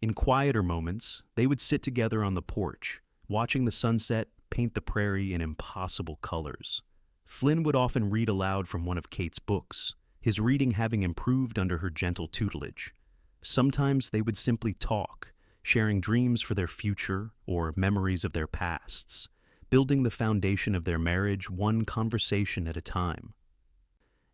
In quieter moments, they would sit together on the porch, watching the sunset paint the prairie in impossible colors. Flynn would often read aloud from one of Kate's books, his reading having improved under her gentle tutelage. Sometimes they would simply talk, sharing dreams for their future or memories of their pasts, building the foundation of their marriage one conversation at a time.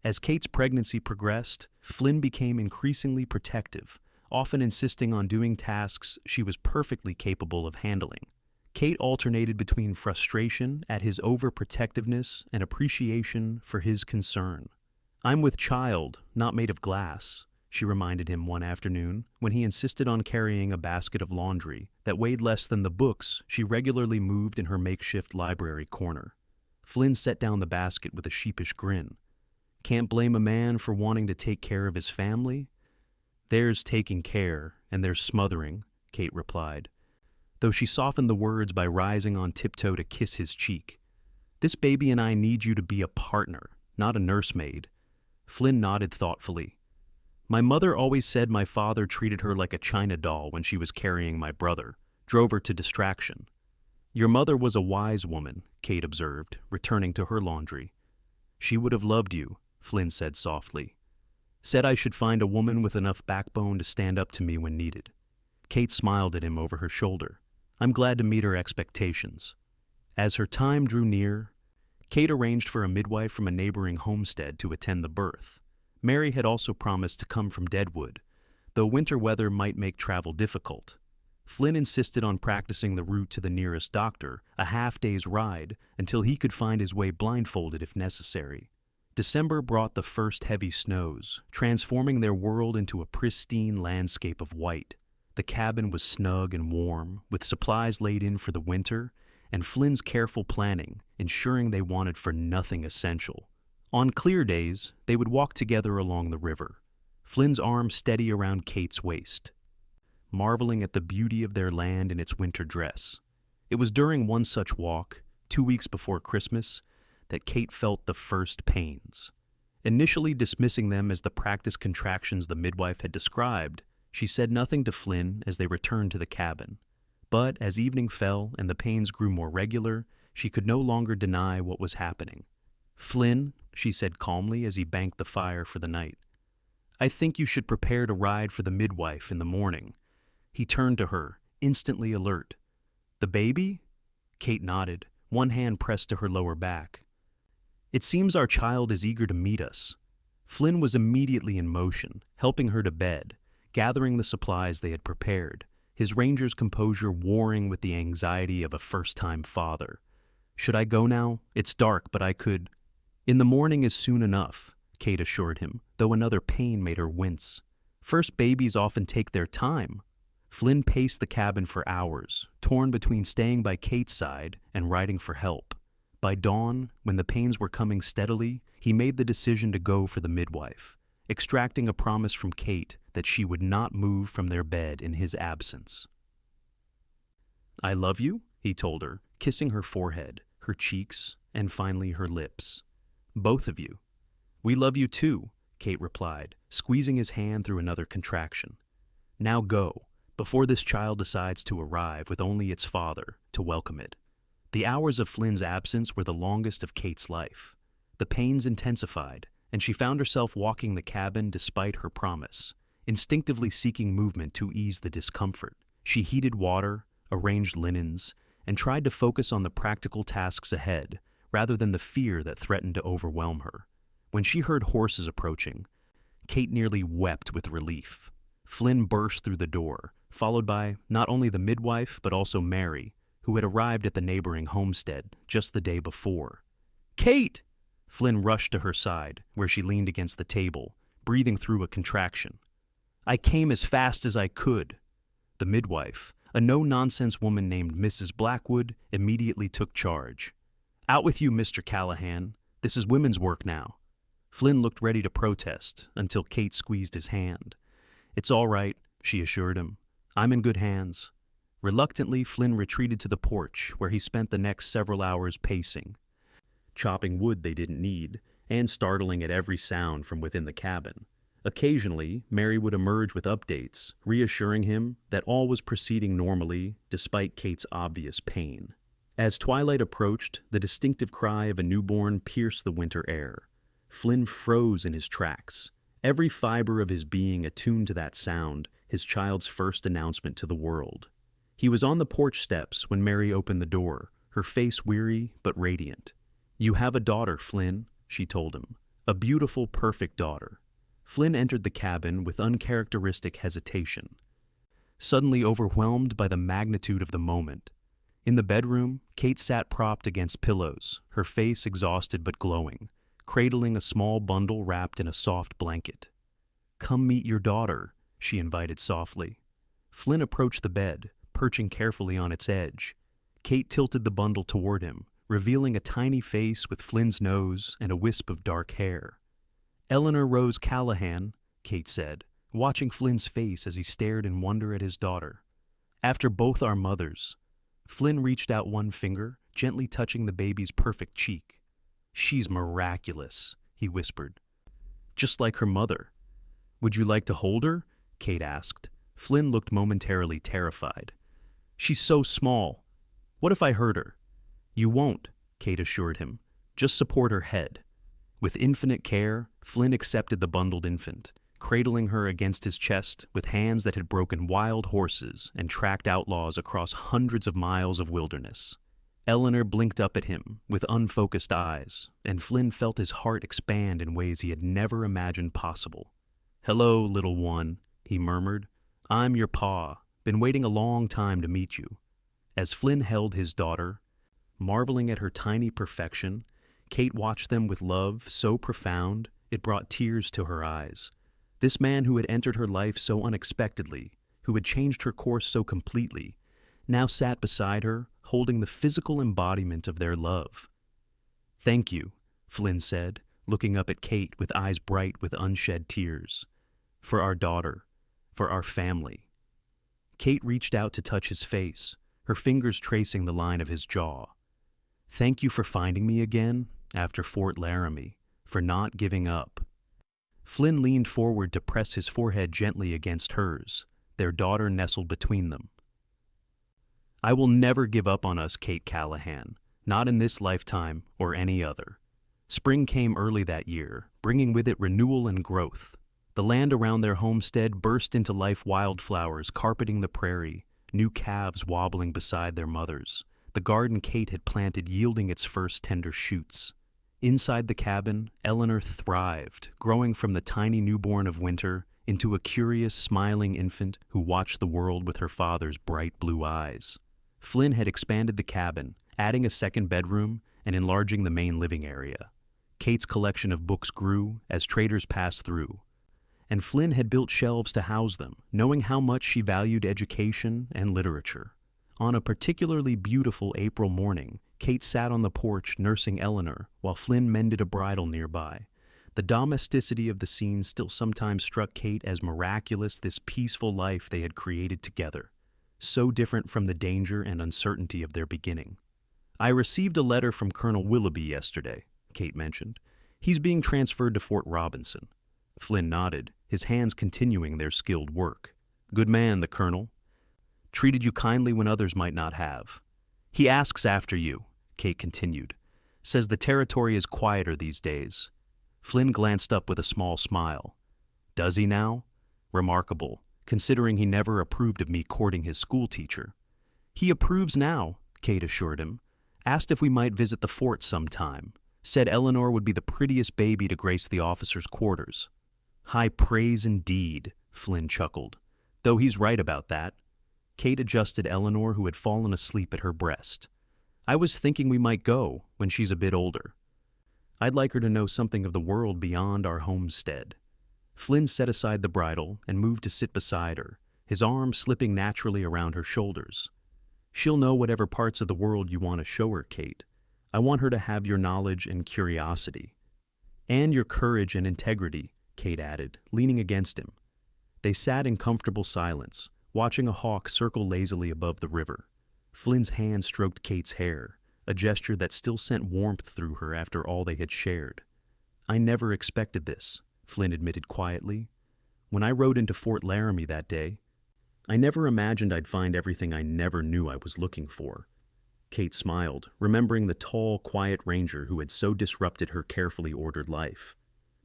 As Kate's pregnancy progressed, Flynn became increasingly protective, often insisting on doing tasks she was perfectly capable of handling. Kate alternated between frustration at his overprotectiveness and appreciation for his concern. "I'm with child, not made of glass," she reminded him one afternoon when he insisted on carrying a basket of laundry that weighed less than the books she regularly moved in her makeshift library corner. Flynn set down the basket with a sheepish grin. "Can't blame a man for wanting to take care of his family." "There's taking care, and there's smothering," Kate replied, though she softened the words by rising on tiptoe to kiss his cheek. "This baby and I need you to be a partner, not a nursemaid." Flynn nodded thoughtfully. "My mother always said my father treated her like a china doll when she was carrying my brother, drove her to distraction." "Your mother was a wise woman," Kate observed, returning to her laundry. "She would have loved you," Flynn said softly. "Said I should find a woman with enough backbone to stand up to me when needed." Kate smiled at him over her shoulder. "I'm glad to meet her expectations." As her time drew near, Kate arranged for a midwife from a neighboring homestead to attend the birth. Mary had also promised to come from Deadwood, though winter weather might make travel difficult. Flynn insisted on practicing the route to the nearest doctor, a half-day's ride, until he could find his way blindfolded if necessary. December brought the first heavy snows, transforming their world into a pristine landscape of white. The cabin was snug and warm, with supplies laid in for the winter, and Flynn's careful planning, ensuring they wanted for nothing essential. On clear days, they would walk together along the river, Flynn's arm steady around Kate's waist, marveling at the beauty of their land in its winter dress. It was during one such walk, 2 weeks before Christmas, that Kate felt the first pains. Initially dismissing them as the practice contractions the midwife had described, she said nothing to Flynn as they returned to the cabin. But as evening fell and the pains grew more regular, she could no longer deny what was happening. "Flynn," she said calmly as he banked the fire for the night, "I think you should prepare to ride for the midwife in the morning." He turned to her, instantly alert. "The baby?" Kate nodded, one hand pressed to her lower back. "It seems our child is eager to meet us." Flynn was immediately in motion, helping her to bed, gathering the supplies they had prepared, his ranger's composure warring with the anxiety of a first-time father. "Should I go now? It's dark, but I could—" "In the morning is soon enough," Kate assured him, though another pain made her wince. "First babies often take their time." Flynn paced the cabin for hours, torn between staying by Kate's side and riding for help. By dawn, when the pains were coming steadily, he made the decision to go for the midwife, extracting a promise from Kate that she would not move from their bed in his absence. "I love you," he told her, kissing her forehead, her cheeks, and finally her lips. "Both of you." "We love you too," Kate replied, squeezing his hand through another contraction. Now go, before this child decides to arrive with only its father to welcome it. The hours of Flynn's absence were the longest of Kate's life. The pains intensified, and she found herself walking the cabin despite her promise, instinctively seeking movement to ease the discomfort. She heated water, arranged linens, and tried to focus on the practical tasks ahead rather than the fear that threatened to overwhelm her. When she heard horses approaching, Kate nearly wept with relief. Flynn burst through the door, followed by not only the midwife but also Mary, who had arrived at the neighboring homestead just the day before. "Kate!" Flynn rushed to her side, where she leaned against the table, breathing through a contraction. "I came as fast as I could." The midwife, a no-nonsense woman named Mrs. Blackwood, immediately took charge. "Out with you, Mr. Callahan. This is women's work now." Flynn looked ready to protest until Kate squeezed his hand. "It's all right," she assured him. "I'm in good hands." Reluctantly, Flynn retreated to the porch, where he spent the next several hours pacing, chopping wood they didn't need, and startling at every sound from within the cabin. Occasionally, Mary would emerge with updates, reassuring him that all was proceeding normally despite Kate's obvious pain. As twilight approached, the distinctive cry of a newborn pierced the winter air. Flynn froze in his tracks, every fiber of his being attuned to that sound, his child's first announcement to the world. He was on the porch steps when Mary opened the door, her face weary but radiant. "You have a daughter, Flynn," she told him. "A beautiful, perfect daughter." Flynn entered the cabin with uncharacteristic hesitation, suddenly overwhelmed by the magnitude of the moment. In the bedroom, Kate sat propped against pillows, her face exhausted but glowing, cradling a small bundle wrapped in a soft blanket. "Come meet your daughter," she invited softly. Flynn approached the bed, perching carefully on its edge. Kate tilted the bundle toward him, revealing a tiny face with Flynn's nose and a wisp of dark hair. "Eleanor Rose Callahan," Kate said, watching Flynn's face as he stared in wonder at his daughter. "After both our mothers." Flynn reached out one finger, gently touching the baby's perfect cheek. "She's miraculous," he whispered. "Just like her mother." "Would you like to hold her?" Kate asked. Flynn looked momentarily terrified. "She's so small. What if I hurt her?" "You won't," Kate assured him. "Just support her head." With infinite care, Flynn accepted the bundled infant, cradling her against his chest with hands that had broken wild horses and tracked outlaws across hundreds of miles of wilderness. Eleanor blinked up at him with unfocused eyes, and Flynn felt his heart expand in ways he had never imagined possible. "Hello, little one," he murmured. "I'm your pa. Been waiting a long time to meet you." As Flynn held his daughter, marveling at her tiny perfection, Kate watched them with love so profound it brought tears to her eyes. This man who had entered her life so unexpectedly, who had changed her course so completely, now sat beside her, holding the physical embodiment of their love. "Thank you," Flynn said, looking up at Kate with eyes bright with unshed tears. "For our daughter, for our family." Kate reached out to touch his face, her fingers tracing the line of his jaw. "Thank you for finding me again after Fort Laramie, for not giving up." Flynn leaned forward to press his forehead gently against hers, their daughter nestled between them. "I will never give up on us, Kate Callahan, not in this lifetime or any other." Spring came early that year, bringing with it renewal and growth. The land around their homestead burst into life, wildflowers carpeting the prairie, new calves wobbling beside their mothers, the garden Kate had planted yielding its first tender shoots. Inside the cabin, Eleanor thrived, growing from the tiny newborn of winter into a curious, smiling infant who watched the world with her father's bright blue eyes. Flynn had expanded the cabin, adding a second bedroom and enlarging the main living area. Kate's collection of books grew as traders passed through, and Flynn had built shelves to house them, knowing how much she valued education and literature. On a particularly beautiful April morning, Kate sat on the porch nursing Eleanor while Flynn mended a bridle nearby. The domesticity of the scene still sometimes struck Kate as miraculous, this peaceful life they had created together, so different from the danger and uncertainty of their beginning. "I received a letter from Colonel Willoughby yesterday," Kate mentioned. "He's being transferred to Fort Robinson." Flynn nodded, his hands continuing their skilled work. Good man, the colonel. Treated you kindly when others might not have. He asks after you, Kate continued. Says the territory is quieter these days. Flynn glanced up with a small smile. Does he now? Remarkable, considering he never approved of me courting his schoolteacher. He approves now, Kate assured him. Asked if we might visit the fort sometime. Said Eleanor would be the prettiest baby to grace the officers' quarters. High praise indeed, Flynn chuckled. Though he's right about that. Kate adjusted Eleanor, who had fallen asleep at her breast. I was thinking we might go when she's a bit older. I'd like her to know something of the world beyond our homestead. Flynn set aside the bridle and moved to sit beside her, his arm slipping naturally around her shoulders. She'll know whatever parts of the world you want to show her, Kate. I want her to have your knowledge and curiosity. And your courage and integrity, Kate added, leaning against him. They sat in comfortable silence, watching a hawk circle lazily above the river. Flynn's hand stroked Kate's hair, a gesture that still sent warmth through her after all they had shared. I never expected this, Flynn admitted quietly. When I rode into Fort Laramie that day, I never imagined I'd find everything I never knew I was looking for. Kate smiled, remembering the tall, quiet ranger who had so disrupted her carefully ordered life.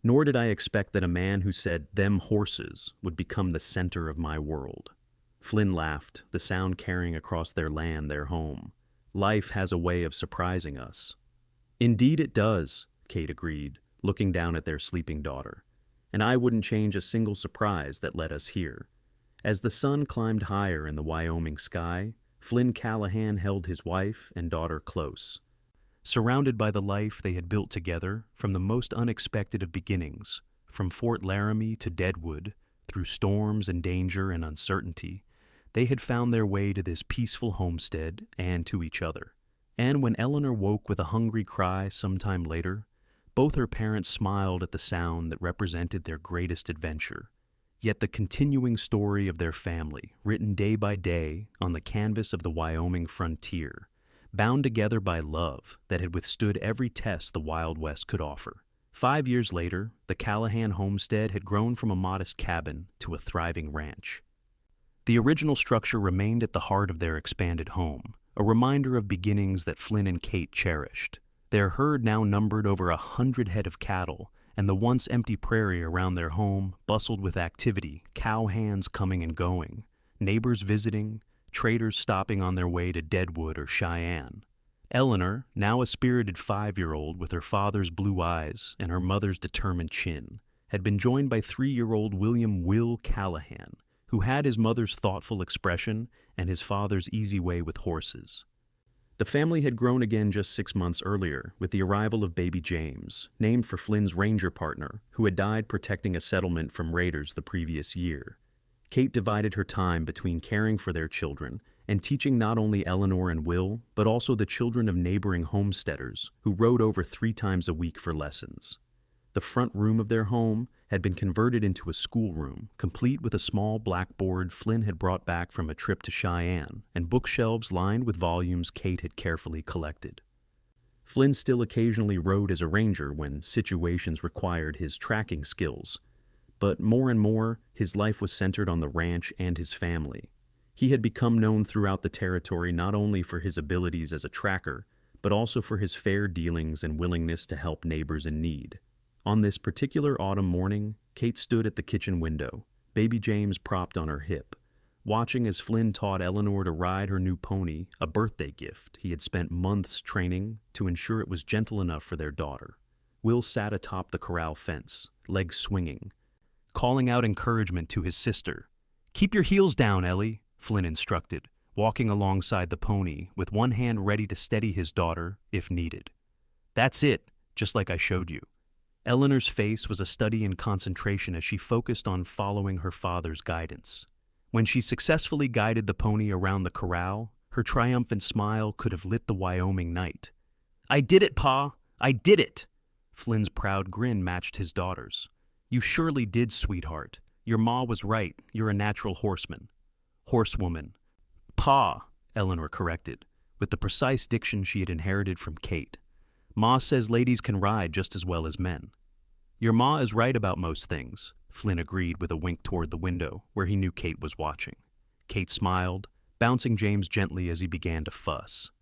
Nor did I expect that a man who said, "them horses," would become the center of my world. Flynn laughed, the sound carrying across their land their home. Life has a way of surprising us. Indeed it does, Kate agreed, looking down at their sleeping daughter. And I wouldn't change a single surprise that led us here. As the sun climbed higher in the Wyoming sky, Flynn Callahan held his wife and daughter close. Surrounded by the life they had built together from the most unexpected of beginnings, from Fort Laramie to Deadwood, through storms and danger and uncertainty, they had found their way to this peaceful homestead and to each other. And when Eleanor woke with a hungry cry sometime later, both her parents smiled at the sound that represented their greatest adventure. Yet the continuing story of their family, written day by day on the canvas of the Wyoming frontier, bound together by love that had withstood every test the Wild West could offer. 5 years later, the Callahan homestead had grown from a modest cabin to a thriving ranch. The original structure remained at the heart of their expanded home, a reminder of beginnings that Flynn and Kate cherished. Their herd now numbered over 100 head of cattle, and the once empty prairie around their home bustled with activity, cow hands coming and going, neighbors visiting, traders stopping on their way to Deadwood or Cheyenne. Eleanor, now a spirited 5-year-old with her father's blue eyes and her mother's determined chin, had been joined by 3-year-old William "Will" Callahan, who had his mother's thoughtful expression and his father's easy way with horses. The family had grown again just 6 months earlier with the arrival of baby James, named for Flynn's ranger partner, who had died protecting a settlement from raiders the previous year. Kate divided her time between caring for their children and teaching not only Eleanor and Will, but also the children of neighboring homesteaders who rode over 3 times a week for lessons. The front room of their home had been converted into a schoolroom, complete with a small blackboard Flynn had brought back from a trip to Cheyenne, and bookshelves lined with volumes Kate had carefully collected. Flynn still occasionally rode as a ranger when situations required his tracking skills, but more and more his life was centered on the ranch and his family. He had become known throughout the territory not only for his abilities as a tracker, but also for his fair dealings and willingness to help neighbors in need. On this particular autumn morning, Kate stood at the kitchen window, baby James propped on her hip, watching as Flynn taught Eleanor to ride her new pony, a birthday gift he had spent months training to ensure it was gentle enough for their daughter. Will sat atop the corral fence, legs swinging, calling out encouragement to his sister. "Keep your heels down, Ellie," Flynn instructed, walking alongside the pony with one hand ready to steady his daughter if needed. "That's it, just like I showed you." Eleanor's face was a study in concentration as she focused on following her father's guidance. When she successfully guided the pony around the corral, her triumphant smile could have lit the Wyoming night. "I did it, Pa! I did it!" Flynn's proud grin matched his daughter's. "You surely did, sweetheart. Your ma was right. You're a natural horseman." "Horsewoman." "Pa," Eleanor corrected, with the precise diction she had inherited from Kate. "Ma says ladies can ride just as well as men." Your ma is right about most things, Flynn agreed with a wink toward the window, where he knew Kate was watching. Kate smiled, bouncing James gently as he began to fuss.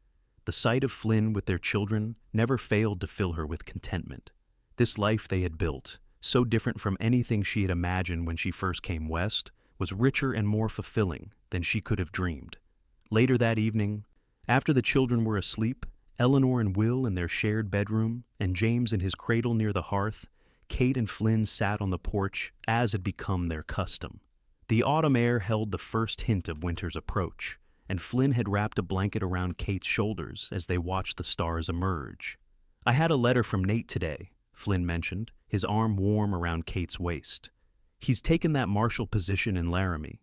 The sight of Flynn with their children never failed to fill her with contentment. This life they had built, so different from anything she had imagined when she first came west, was richer and more fulfilling than she could have dreamed. Later that evening, after the children were asleep, Eleanor and Will in their shared bedroom, and James in his cradle near the hearth, Kate and Flynn sat on the porch as had become their custom. The autumn air held the first hint of winter's approach, and Flynn had wrapped a blanket around Kate's shoulders as they watched the stars emerge. "I had a letter from Nate today," Flynn mentioned, his arm warm around Kate's waist. "He's taken that marshal position in Laramie."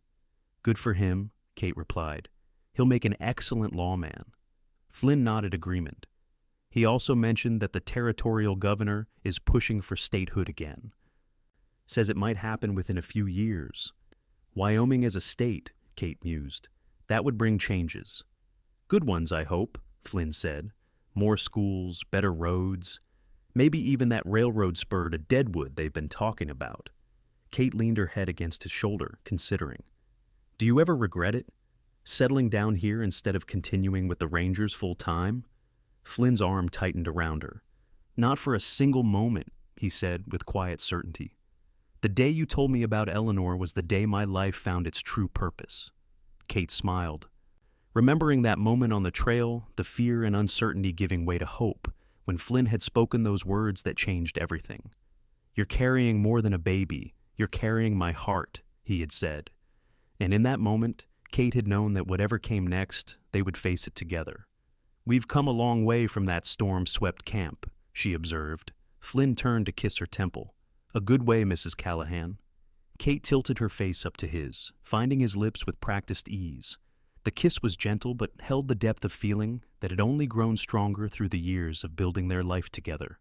"Good for him," Kate replied. "He'll make an excellent lawman." Flynn nodded agreement. He also mentioned that the territorial governor is pushing for statehood again. "Says it might happen within a few years." "Wyoming as a state," Kate mused. "That would bring changes." "Good ones, I hope," Flynn said. "More schools, better roads. Maybe even that railroad spur to Deadwood they've been talking about." Kate leaned her head against his shoulder, considering. "Do you ever regret it? Settling down here instead of continuing with the Rangers full time?" Flynn's arm tightened around her. "Not for a single moment," he said with quiet certainty. "The day you told me about Eleanor was the day my life found its true purpose." Kate smiled, remembering that moment on the trail, the fear and uncertainty giving way to hope, when Flynn had spoken those words that changed everything. "You're carrying more than a baby. You're carrying my heart," he had said. And in that moment, Kate had known that whatever came next, they would face it together. "We've come a long way from that storm-swept camp," she observed. Flynn turned to kiss her temple. "A good way, Mrs. Callahan." Kate tilted her face up to his, finding his lips with practiced ease. The kiss was gentle but held the depth of feeling that had only grown stronger through the years of building their life together.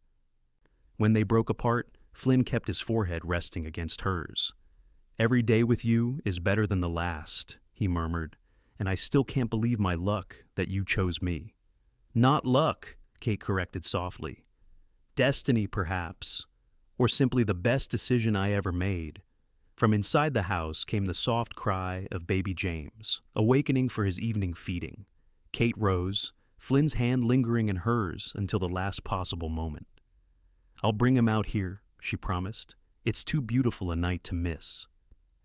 When they broke apart, Flynn kept his forehead resting against hers. "Every day with you is better than the last," he murmured, "and I still can't believe my luck that you chose me." "Not luck," Kate corrected softly. "Destiny, perhaps, or simply the best decision I ever made." From inside the house came the soft cry of baby James, awakening for his evening feeding. Kate rose, Flynn's hand lingering in hers until the last possible moment. "I'll bring him out here," she promised. "It's too beautiful a night to miss."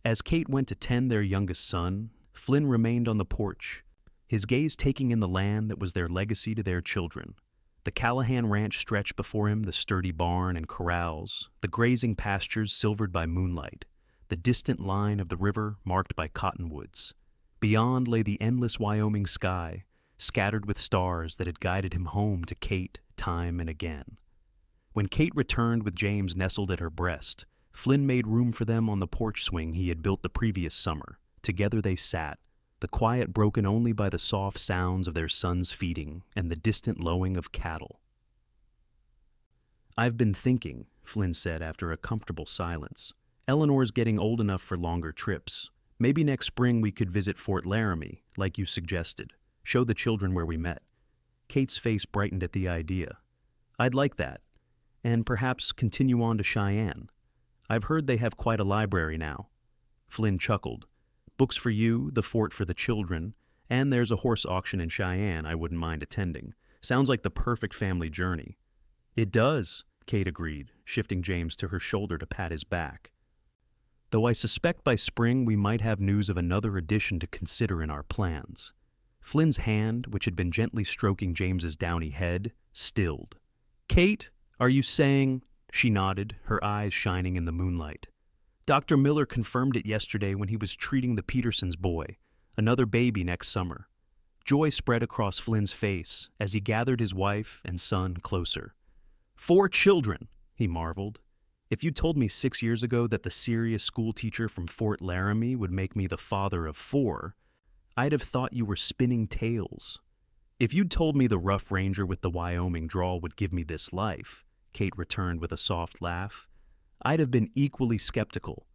As Kate went to tend their youngest son, Flynn remained on the porch, his gaze taking in the land that was their legacy to their children. The Callahan ranch stretched before him, the sturdy barn and corrals, the grazing pastures silvered by moonlight, the distant line of the river marked by cottonwoods. Beyond lay the endless Wyoming sky, scattered with stars that had guided him home to Kate time and again. When Kate returned with James nestled at her breast, Flynn made room for them on the porch swing he had built the previous summer. Together they sat, the quiet broken only by the soft sounds of their sons feeding and the distant lowing of cattle. "I've been thinking," Flynn said after a comfortable silence. "Eleanor's getting old enough for longer trips. Maybe next spring we could visit Fort Laramie, like you suggested. Show the children where we met." Kate's face brightened at the idea. "I'd like that. And perhaps continue on to Cheyenne. I've heard they have quite a library now." Flynn chuckled. "Books for you, the fort for the children, and there's a horse auction in Cheyenne I wouldn't mind attending. Sounds like the perfect family journey." "It does," Kate agreed, shifting James to her shoulder to pat his back. "Though I suspect by spring we might have news of another addition to consider in our plans." Flynn's hand, which had been gently stroking James's downy head, stilled. "Kate, are you saying—" She nodded, her eyes shining in the moonlight. "Dr. Miller confirmed it yesterday when he was treating the Petersons' boy, another baby next summer." Joy spread across Flynn's face as he gathered his wife and son closer. 4 children, he marveled. "If you'd told me 6 years ago that the serious schoolteacher from Fort Laramie would make me the father of 4, I'd have thought you were spinning tales. If you'd told me the rough ranger with the Wyoming drawl would give me this life," Kate returned with a soft laugh, "I'd have been equally skeptical."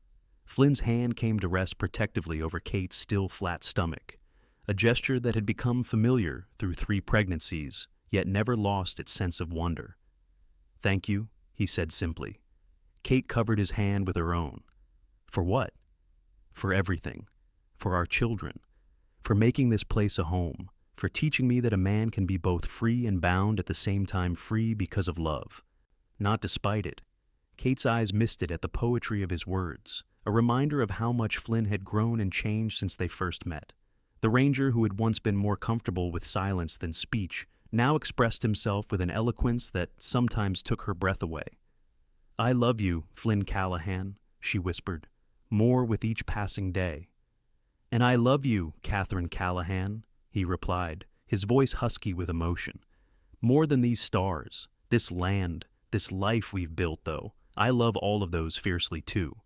Flynn's hand came to rest protectively over Kate's still flat stomach, a gesture that had become familiar through 3 pregnancies, yet never lost its sense of wonder. "Thank you," he said simply. Kate covered his hand with her own. For what? For everything. For our children. For making this place a home. For teaching me that a man can be both free and bound at the same time, free because of love, not despite it. Kate's eyes misted at the poetry of his words, a reminder of how much Flynn had grown and changed since they first met. The ranger, who had once been more comfortable with silence than speech, now expressed himself with an eloquence that sometimes took her breath away. "I love you, Flynn Callahan," she whispered, "more with each passing day." "And I love you, Katherine Callahan," he replied, his voice husky with emotion. "More than these stars, this land, this life we've built, though. I love all of those fiercely, too."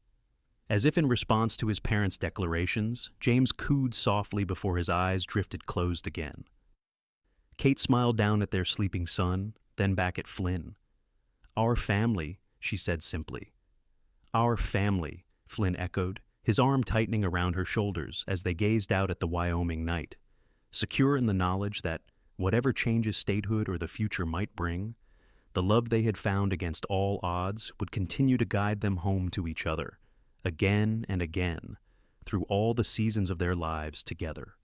As if in response to his parents' declarations, James cooed softly before his eyes drifted closed again. Kate smiled down at their sleeping son, then back at Flynn. "Our family," she said simply. "Our family," Flynn echoed, his arm tightening around her shoulders as they gazed out at the Wyoming night, secure in the knowledge that, whatever changes statehood or the future might bring, the love they had found against all odds would continue to guide them home to each other, again and again, through all the seasons of their lives together.